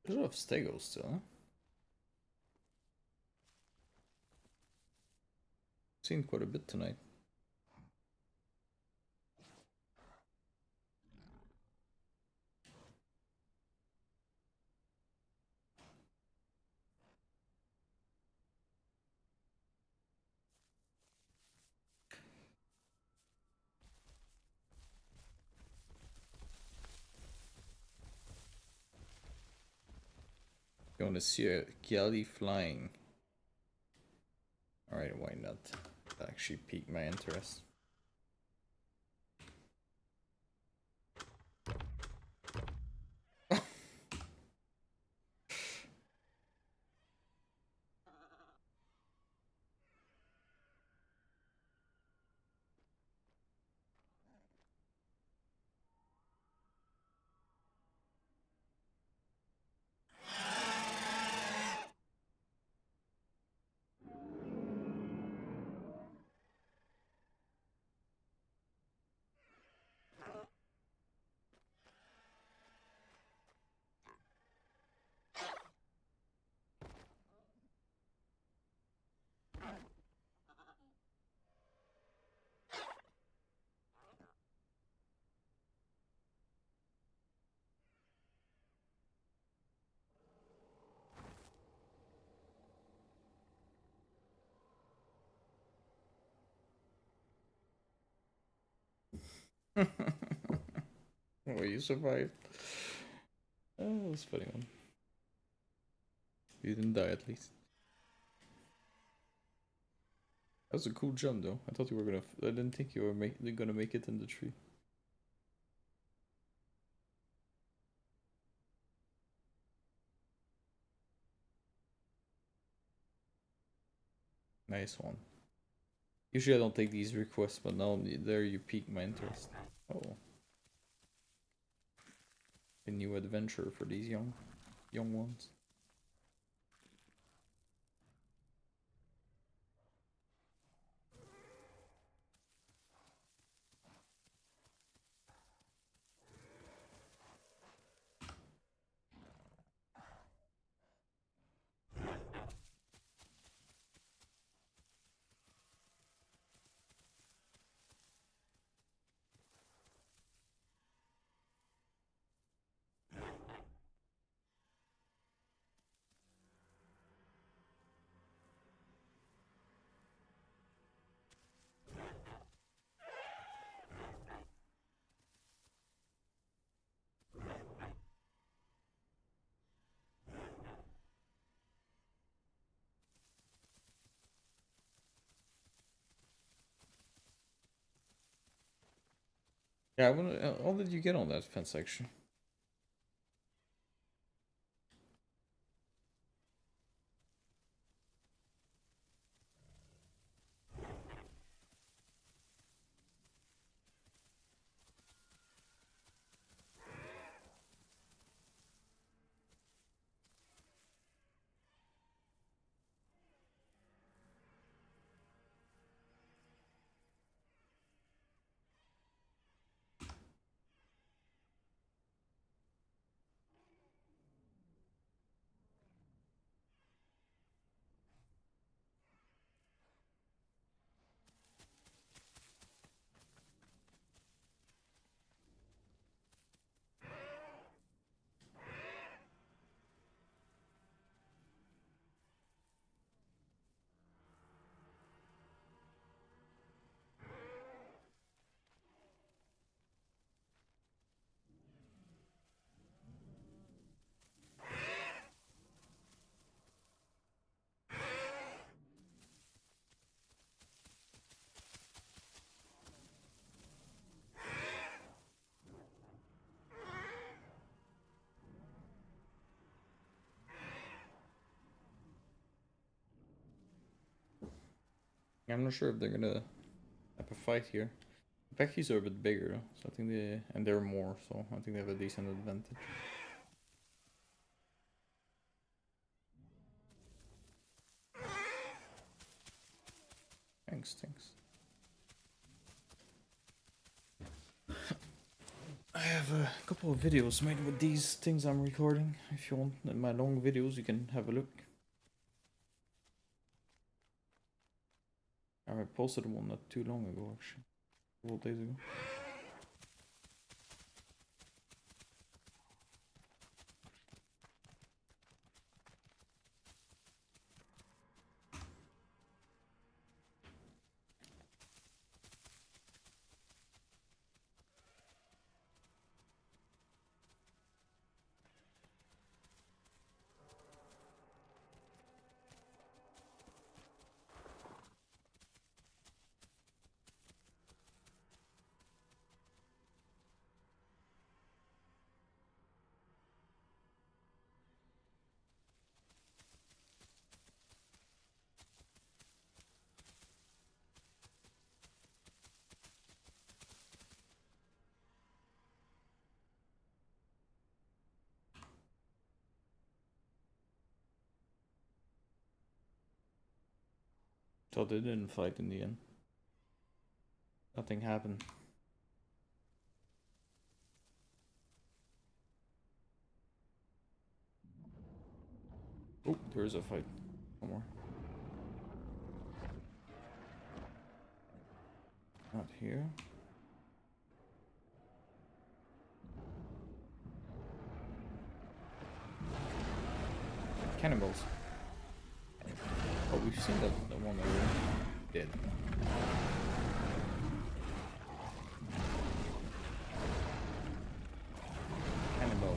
[SPEAKER 1] There's a lot of stegos still, huh? Seen quite a bit tonight. You want to see a galley flying? Alright, why not? That actually piqued my interest. Oh, you survived. Oh, that was a funny one. You didn't die at least. That was a cool jump though. I thought you were gonna. I didn't think you were gonna make it in the tree. Nice one. Usually I don't take these requests, but now there you pique my interest. Oh. A new adventure for these young ones. Yeah, I wanna. How did you get on that fence section? I'm not sure if they're gonna have a fight here. The Peckies are a bit bigger, though, so I think they're more, so I think they have a decent advantage. Thanks. I have a couple of videos made with these things I'm recording. If you want my long videos, you can have a look. I posted one not too long ago, actually. A couple days ago. So they didn't fight in the end. Nothing happened. Oh, there is a fight. One more. Not here. Cannibals. Oh, we've seen the one that we did. Cannibal.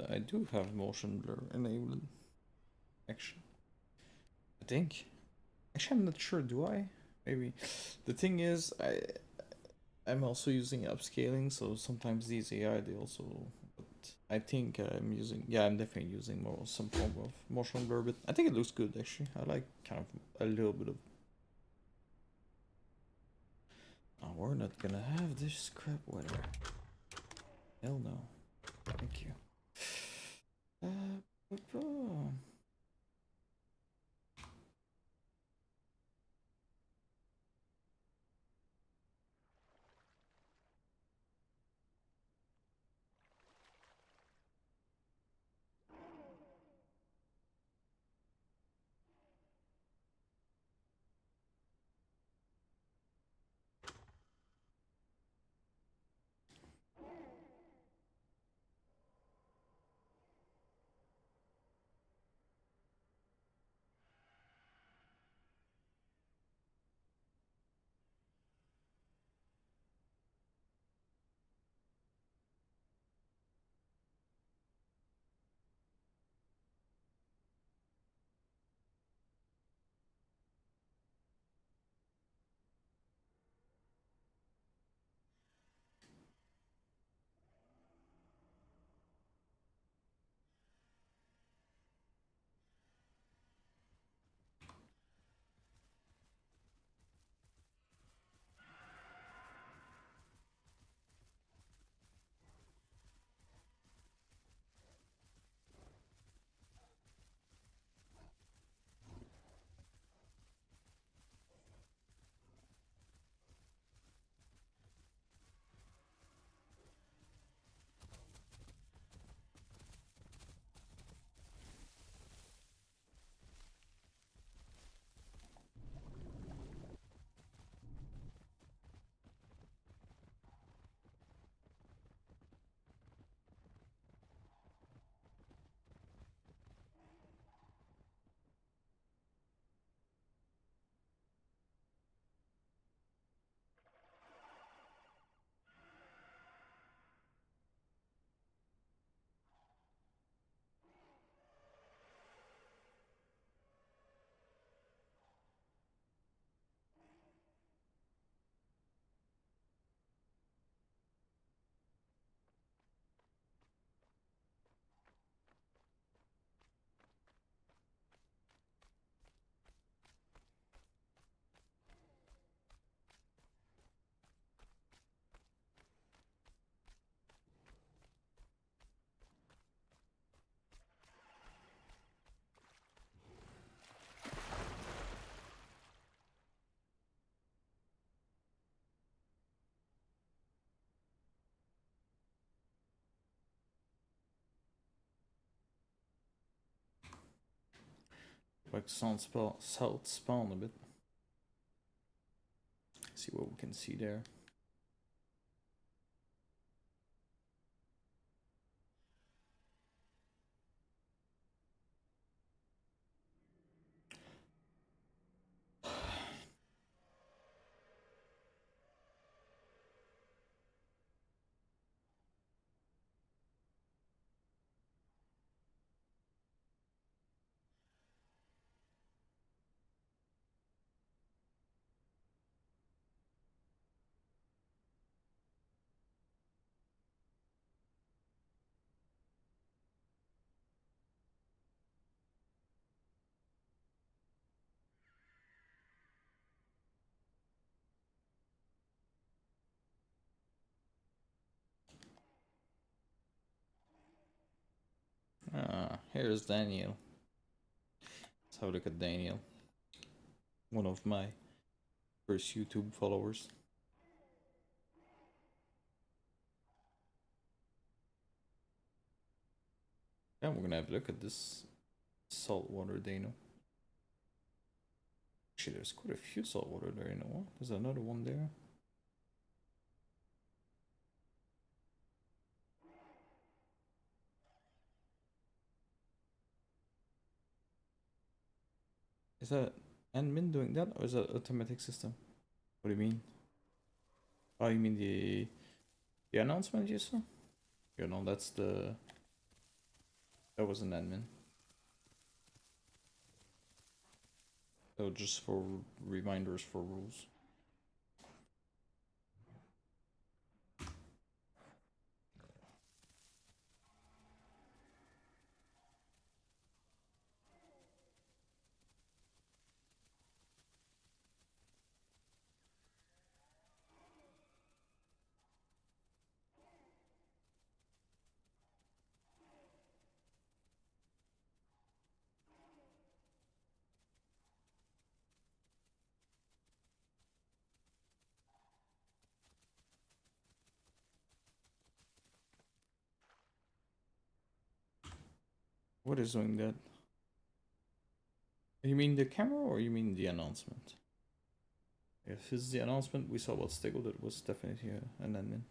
[SPEAKER 1] I do have motion blur enabled. Actually, I think. Actually, I'm not sure. Do I? Maybe. The thing is, I'm also using upscaling, so sometimes these AI they also. But I think I'm using. Yeah, I'm definitely using more some form of motion blur, but I think it looks good actually. I like kind of a little bit of. Oh, we're not gonna have this crap weather. Hell no. Thank you. Uh, Like south spawn a bit. See what we can see there. Ah, here's Daniel. Let's have a look at Daniel. One of my first YouTube followers. Yeah, we're gonna have a look at this saltwater Dano. Actually, there's quite a few saltwater there, you know what? There's another one there. Is that admin doing that, or is that automatic system? What do you mean? Oh, you mean the announcement you saw? You know, that's the... That was an admin. So just for reminders for rules. What is doing that? You mean the camera, or you mean the announcement? If it's the announcement, we saw what Stego did was definitely an admin.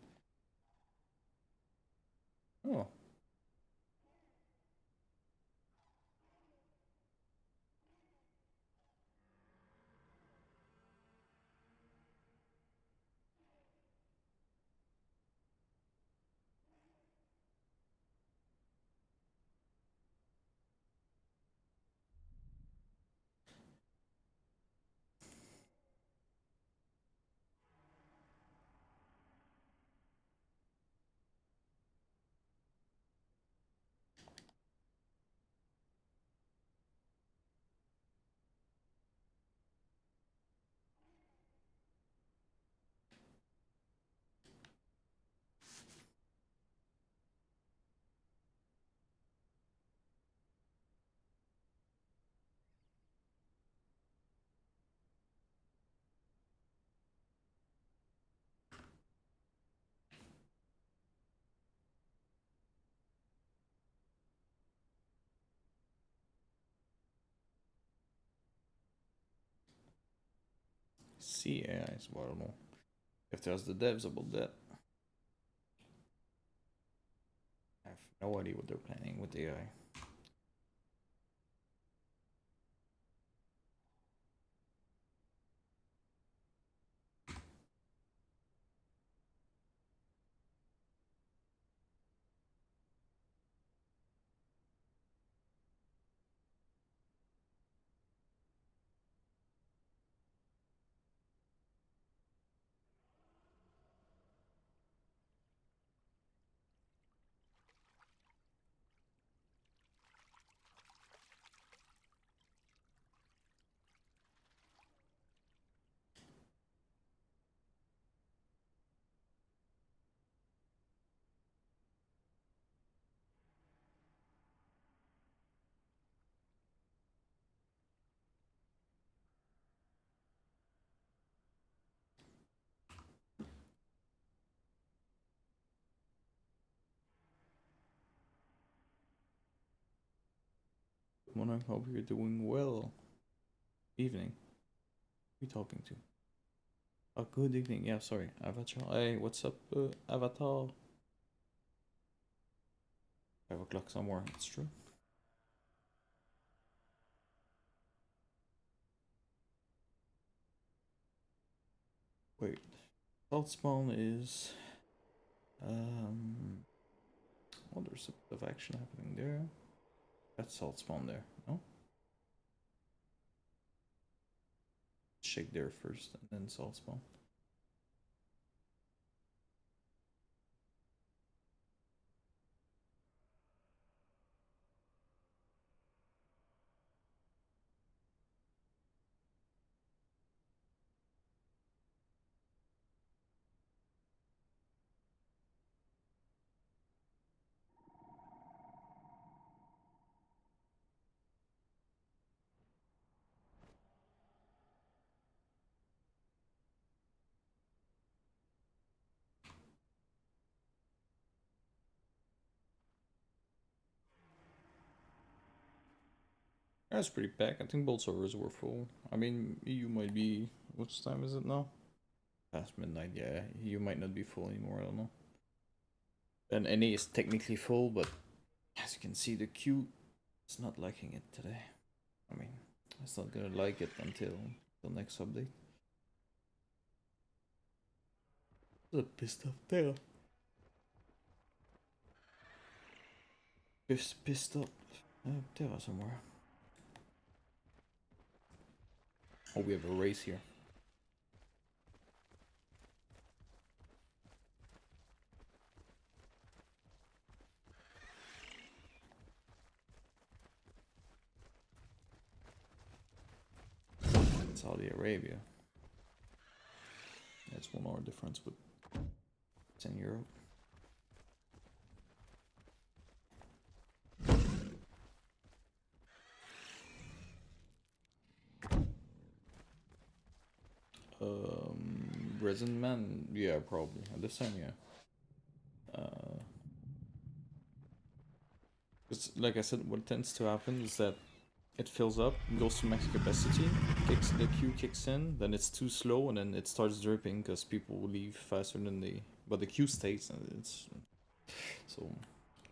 [SPEAKER 1] Oh. CAIs, well, I don't know if there's the devs about that. I have no idea what they're planning with AI. Monarch, hope you're doing well. Evening. Who you talking to? Oh, good evening. Yeah, sorry. Avatar. Hey, what's up, Avatar? 5 o'clock somewhere. It's true. Wait. Salt spawn is. Oh, there's a bit of action happening there. That's salt spawn there. No? Shake there first and then salt spawn. That's pretty packed. I think both servers were full. I mean, you might be. Which time is it now? Past midnight, yeah. You might not be full anymore, I don't know. And NA is technically full, but as you can see, the queue is not liking it today. I mean, it's not gonna like it until the next update. There's a pissed off there. Pissed up there somewhere. Oh, we have a race here. Saudi Arabia. That's 1 hour difference, but it's in Europe. Resin Man, yeah, probably. At this time, yeah. It's like I said, what tends to happen is that it fills up, goes to max capacity, the queue kicks in, then it's too slow, and then it starts dripping because people will leave faster than they. But the queue stays, and it's so.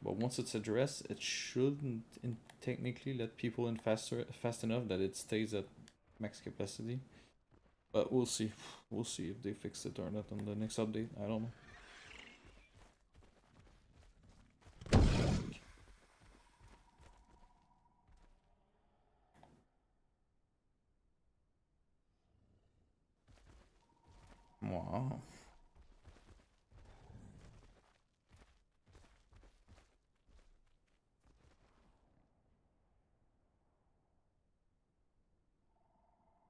[SPEAKER 1] But once it's addressed, it shouldn't technically let people in fast enough that it stays at max capacity. But we'll see. We'll see if they fix it or not on the next update. I don't know. Wow.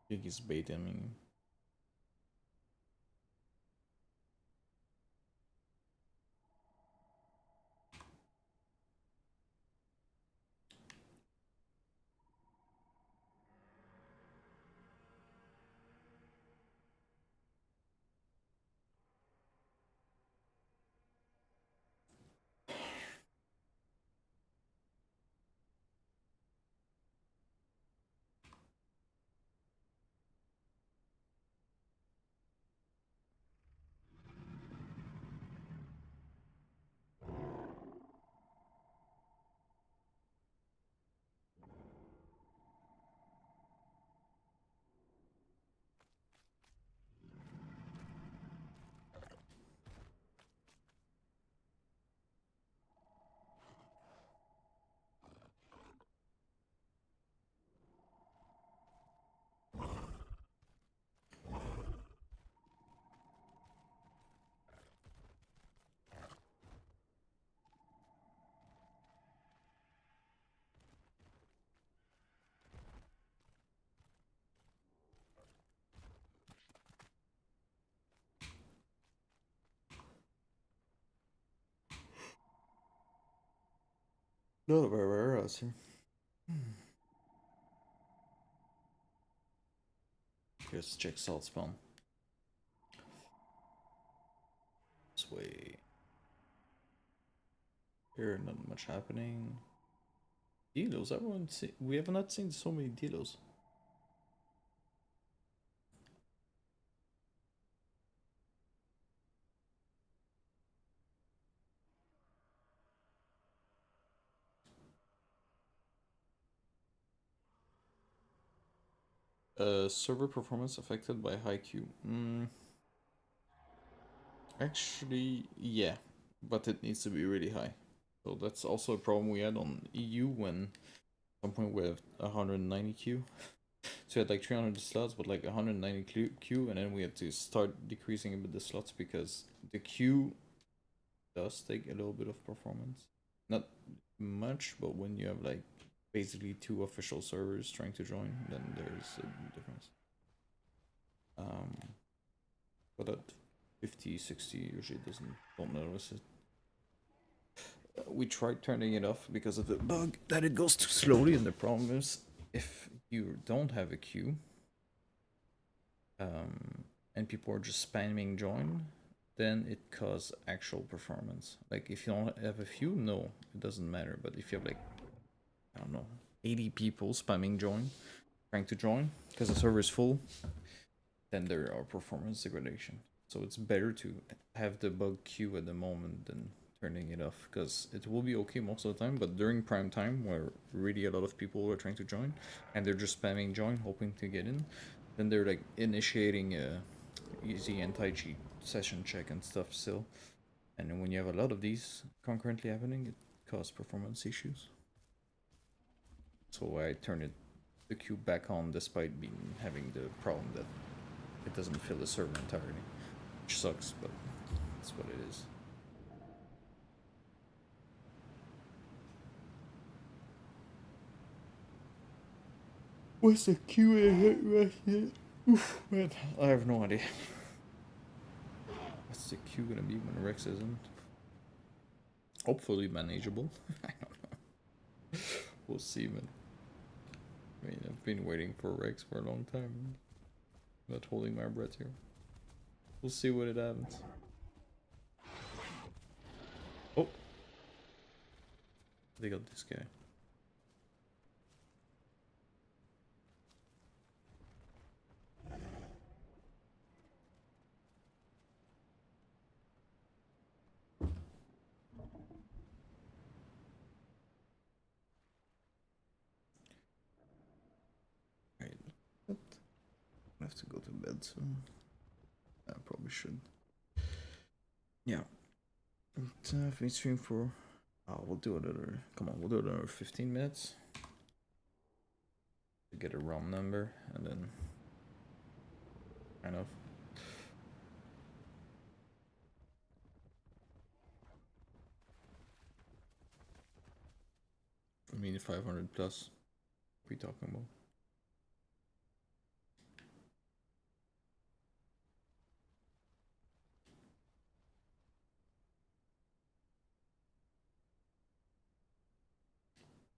[SPEAKER 1] I think he's baiting me. No, where else here? Let's check salt spawn. This way. Here, not much happening. Delos. We have not seen so many delos. Server performance affected by high Q. Actually, yeah, but it needs to be really high. So that's also a problem we had on EU when at some point we have 190 Q. So we had like 300 slots, but like 190 Q, and then we had to start decreasing a bit the slots because the Q does take a little bit of performance. Not much, but when you have like basically 2 official servers trying to join, then there's a difference. But at 50, 60 usually don't notice it. We tried turning it off because of the bug that it goes too slowly, and the problem is if you don't have a queue and people are just spamming join, then it causes actual performance. Like if you don't have a few, no, it doesn't matter. But if you have like, I don't know, 80 people spamming join, trying to join because the server is full, then there are performance degradation. So it's better to have the bug queue at the moment than turning it off, because it will be okay most of the time, but during prime time where really a lot of people are trying to join and they're just spamming join hoping to get in, then they're like initiating a easy anti-cheat session check and stuff still, and when you have a lot of these concurrently happening, it causes performance issues. So I turned the queue back on despite having the problem that it doesn't fill the server entirely, which sucks, but that's what it is. What's the Q Oof, man, I have no idea. What's the Q gonna be when Rex isn't? Hopefully manageable. I don't know. We'll see, man. I mean, I've been waiting for Rex for a long time. I'm not holding my breath here. We'll see what it happens. Oh! They got this guy. Right. What? I have to go to bed soon. I probably should. Yeah. I've been streaming for. Oh, we'll do another. Come on, we'll do another 15 minutes. To get a ROM number and then. Kind of. I mean, 500 plus. What are we talking about?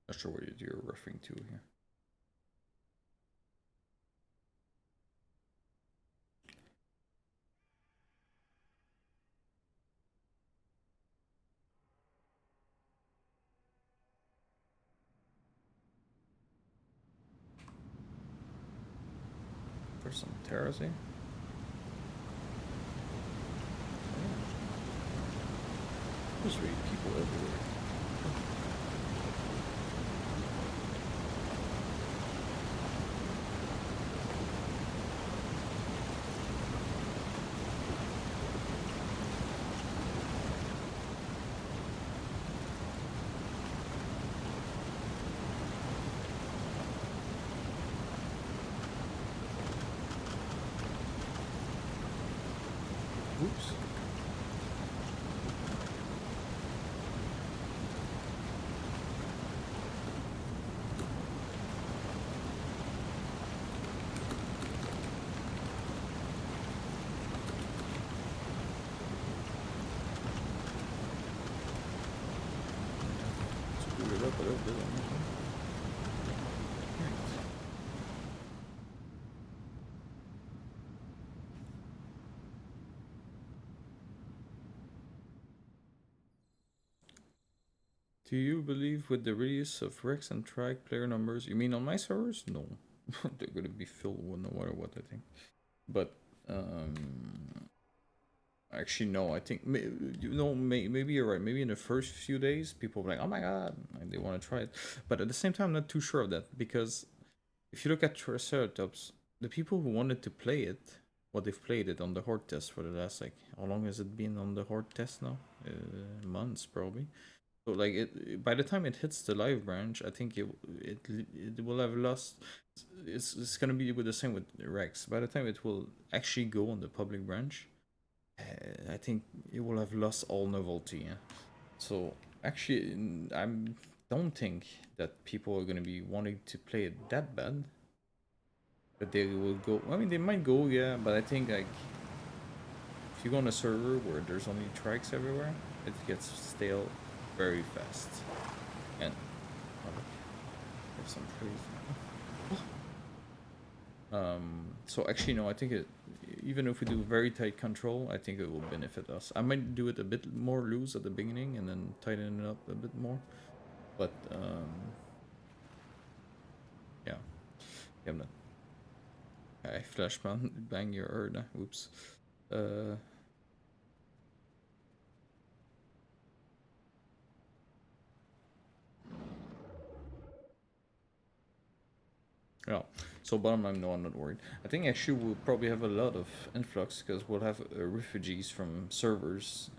[SPEAKER 1] Not sure what you're referring to here. For some terracing? There's really people everywhere. Oops. Screw it up a little bit on this one. Do you believe with the release of Rex and Trike player numbers? You mean on my servers? No. They're gonna be filled with no matter what, I think. But, actually, no, I think, maybe you're right. Maybe in the first few days, people will be like, oh my god, like, they want to try it. But at the same time, I'm not too sure of that, because if you look at Triceratops, the people who wanted to play it, well, they've played it on the Horde test for the last, like, how long has it been on the Horde test now? Months, probably. So, like, by the time it hits the live branch, I think it will have lost. It's gonna be with the same with Rex. By the time it will actually go on the public branch, I think it will have lost all novelty. Yeah? So actually, I don't think that people are gonna be wanting to play it that bad. But they will go. I mean, they might go, yeah. But I think like if you go on a server where there's only trikes everywhere, it gets stale very fast. And oh, look, there's some trees. So actually, no. I think it. Even if we do very tight control, I think it will benefit us. I might do it a bit more loose at the beginning and then tighten it up a bit more. But yeah, I'm not. I flash bang your Erda. Whoops. Yeah. So bottom line, no, I'm not worried. I think actually we'll probably have a lot of influx because we'll have refugees from servers,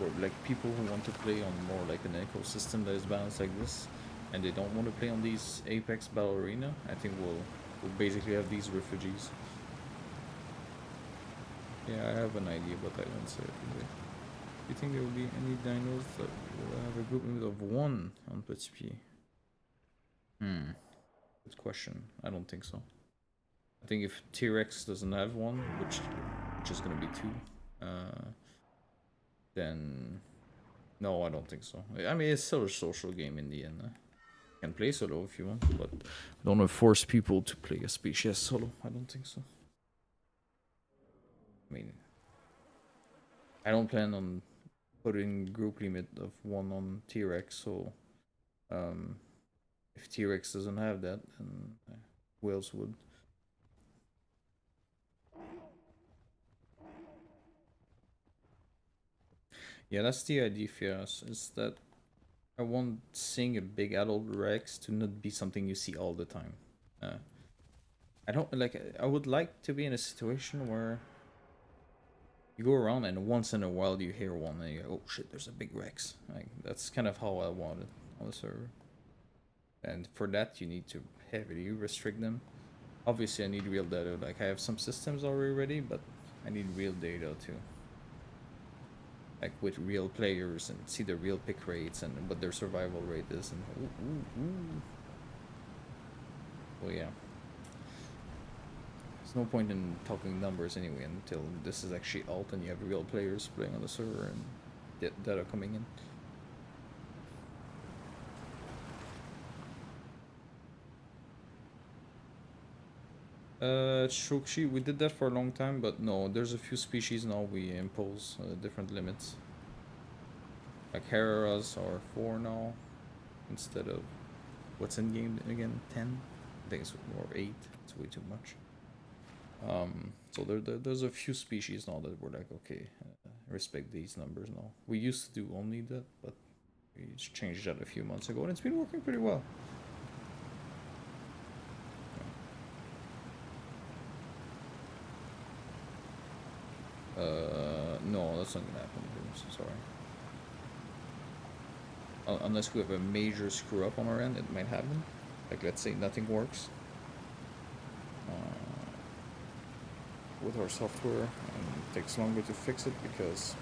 [SPEAKER 1] or like people who want to play on more like an ecosystem that is balanced like this, and they don't want to play on these Apex Battle Arena. I think we'll basically have these refugees. Yeah, I have an idea, but I won't say it today. Do you think there will be any dinos that will have a group limit of 1 on Petits Pieds? Good question. I don't think so. I think if T-Rex doesn't have one, which is gonna be 2, then no, I don't think so. I mean, it's still a social game in the end. You can play solo if you want, but I don't want to force people to play a species solo. I don't think so. I mean, I don't plan on putting group limit of 1 on T-Rex, so if T-Rex doesn't have that, then who else would? Yeah, that's the idea for us, is that I want seeing a big adult Rex to not be something you see all the time. I don't like. I would like to be in a situation where you go around and once in a while you hear one and you go, oh shit, there's a big Rex. Like that's kind of how I want it on the server. And for that you need to heavily restrict them. Obviously I need real data. Like I have some systems already ready, but I need real data too. Like with real players and see the real pick rates and what their survival rate is and well, yeah. There's no point in talking numbers anyway until this is actually alt and you have real players playing on the server and data coming in. Shokshi, we did that for a long time, but no, there's a few species now we impose different limits. Like Heraras are 4 now, instead of, what's in game again, 10? I think it's more 8, it's way too much. So there's a few species now that we're like, okay, respect these numbers now. We used to do only that, but we changed that a few months ago, and it's been working pretty well. No, that's not gonna happen. I'm so sorry. Unless we have a major screw up on our end, it might happen. Like, let's say nothing works with our software, and it takes longer to fix it because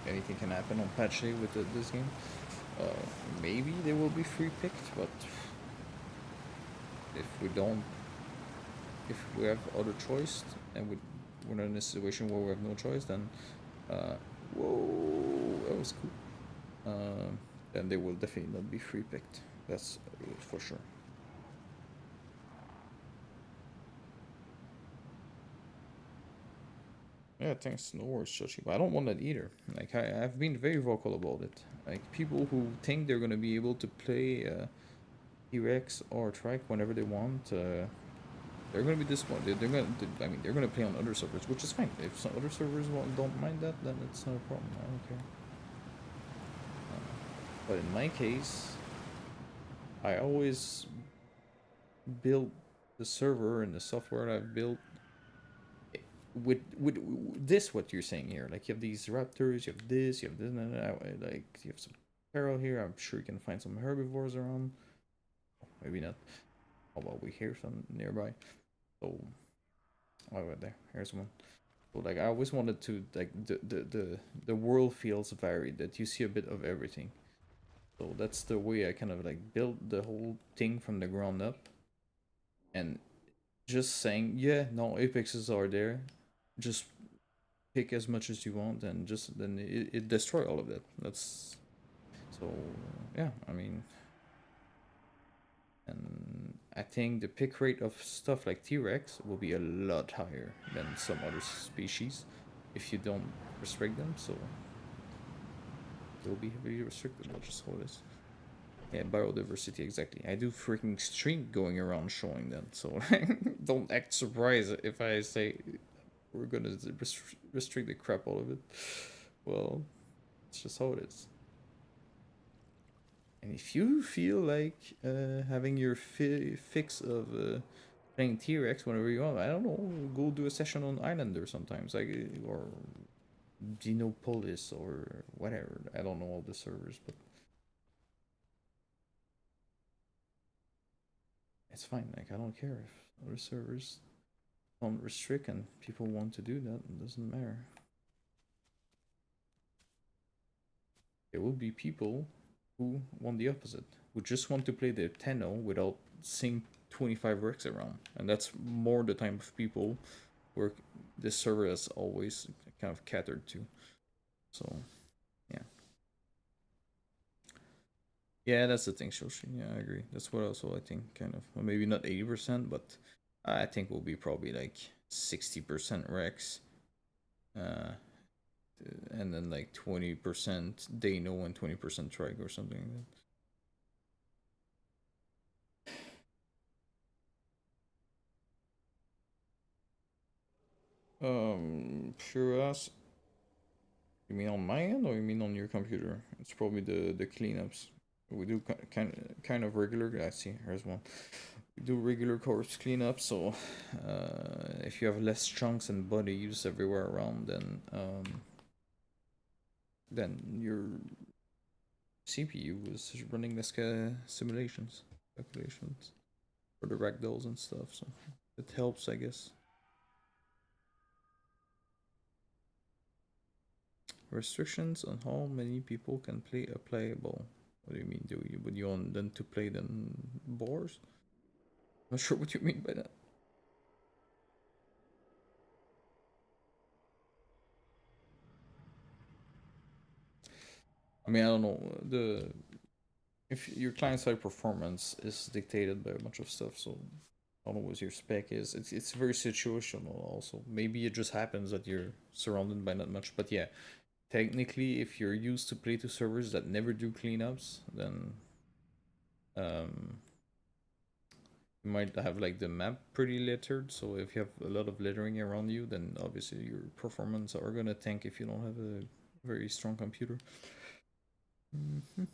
[SPEAKER 1] anything can happen on patch day with this game. Maybe they will be free picked, but if we have other choice and we're not in a situation where we have no choice, then whoa, that was cool. Then they will definitely not be free picked. That's for sure. Yeah, thanks. No worries, Shoshi. But I don't want that either. Like, I've been very vocal about it. Like, people who think they're gonna be able to play T-Rex or Trike whenever they want, they're gonna be disappointed. I mean, they're gonna play on other servers, which is fine. If some other servers don't mind that, then it's not a problem. I don't care. But in my case, I always build the server and the software I've built with this. What you're saying here, like you have these raptors, you have this, and that. Like you have some peril here. I'm sure you can find some herbivores around. Maybe not. How about we hear some nearby? So, oh, right there. Here's one. So, like I always wanted to like the world feels varied. That you see a bit of everything. So that's the way I kind of like built the whole thing from the ground up. And just saying, yeah, no apexes are there. Just pick as much as you want, and just then it destroy all of that. That's so yeah. I mean, and I think the pick rate of stuff like T-Rex will be a lot higher than some other species if you don't restrict them. So they'll be very restricted. I'll just hold this. Yeah, biodiversity, exactly. I do freaking stream going around showing that, so don't act surprised if I say we're gonna restrict the crap out of it. Well, it's just how it is. And if you feel like having your fix of playing T-Rex whenever you want, I don't know, go do a session on Islander sometimes, like or Dinopolis or whatever. I don't know all the servers, but it's fine. Like I don't care if other servers don't restrict and people want to do that. It doesn't matter. There will be people who want the opposite, who just want to play the Tenno without seeing 25 Rex around, and that's more the type of people where this server has always kind of catered to. So, yeah. Yeah, that's the thing, Shoshi. Yeah, I agree. That's what also I think, kind of. Well, maybe not 80%, but I think we'll be probably like 60% Rex. And then like 20% Dano and 20% Trike or something like that. Sure as. You mean on my end or you mean on your computer? It's probably the cleanups. We do kind of regular. I see. Here's one. We do regular corpse cleanup. So, if you have less chunks and bodies everywhere around, then your CPU is running less simulations, calculations for the ragdolls and stuff. So it helps, I guess. Restrictions on how many people can play a playable. What do you mean? Would you want them to play then boars? Not sure what you mean by that. I mean, I don't know. If your client side performance is dictated by a bunch of stuff, so I don't know what your spec is. It's very situational. Also, maybe it just happens that you're surrounded by not much. But yeah, technically, if you're used to play to servers that never do cleanups, then um, you might have like the map pretty littered. So if you have a lot of littering around you, then obviously your performance are gonna tank if you don't have a very strong computer. Mm-hmm.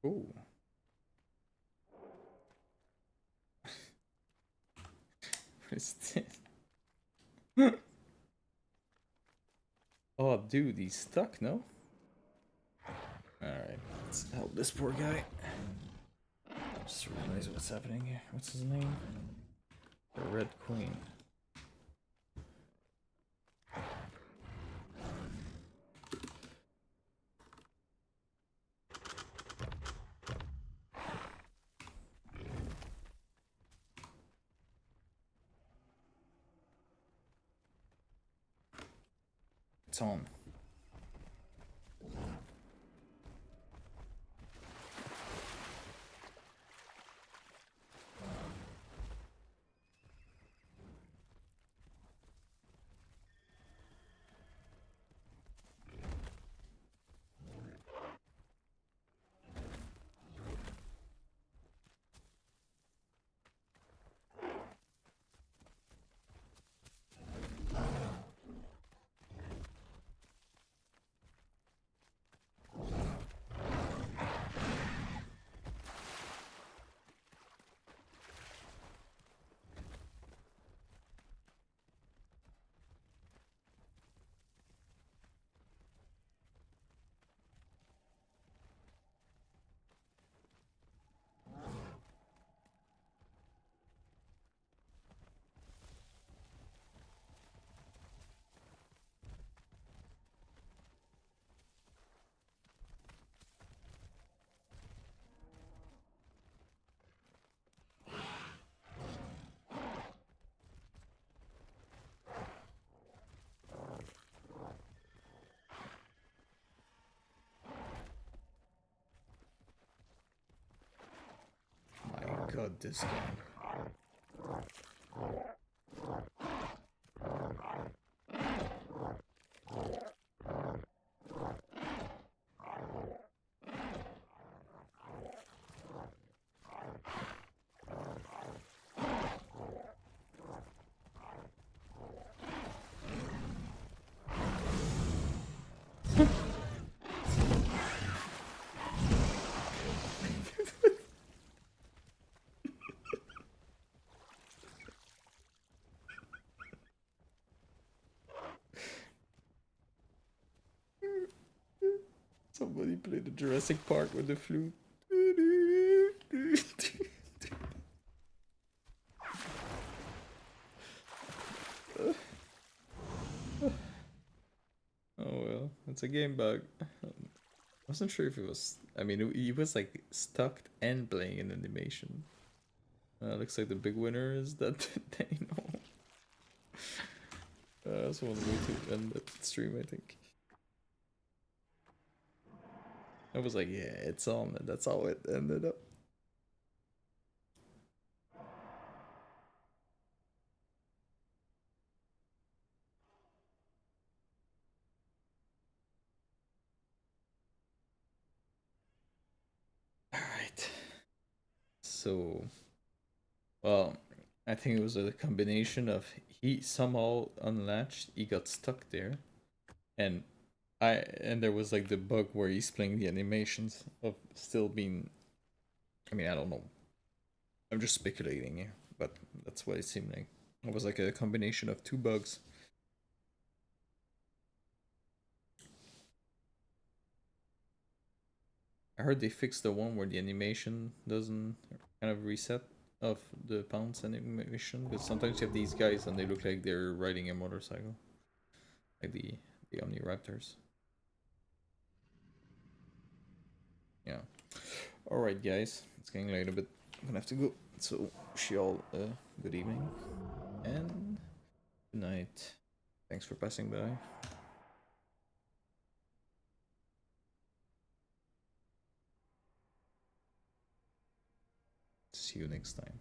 [SPEAKER 1] Ooh. What is this? Oh, dude, he's stuck, no? Alright. Let's help this poor guy. Just realize what's happening here. What's his name? The Red Queen. It's on. My god, this guy. Somebody played the Jurassic Park with the flute. Oh well, it's a game bug. I wasn't sure if it was. I mean, he was like stuck and playing an animation. Looks like the big winner is that they know. That's one way to end the stream, I think. I was like, yeah, it's on, and that's how it ended up. Alright. So, well, I think it was a combination of he somehow unlatched, he got stuck there, and there was like the bug where he's playing the animations of still being. I mean, I don't know. I'm just speculating here, but that's what it seemed like. It was like a combination of two bugs. I heard they fixed the one where the animation doesn't kind of reset of the pounce animation, because sometimes you have these guys and they look like they're riding a motorcycle, like the Omniraptors. Yeah. All right, guys, it's getting late a bit. I'm gonna have to go. So wish you all a good evening and good night. Thanks for passing by. See you next time.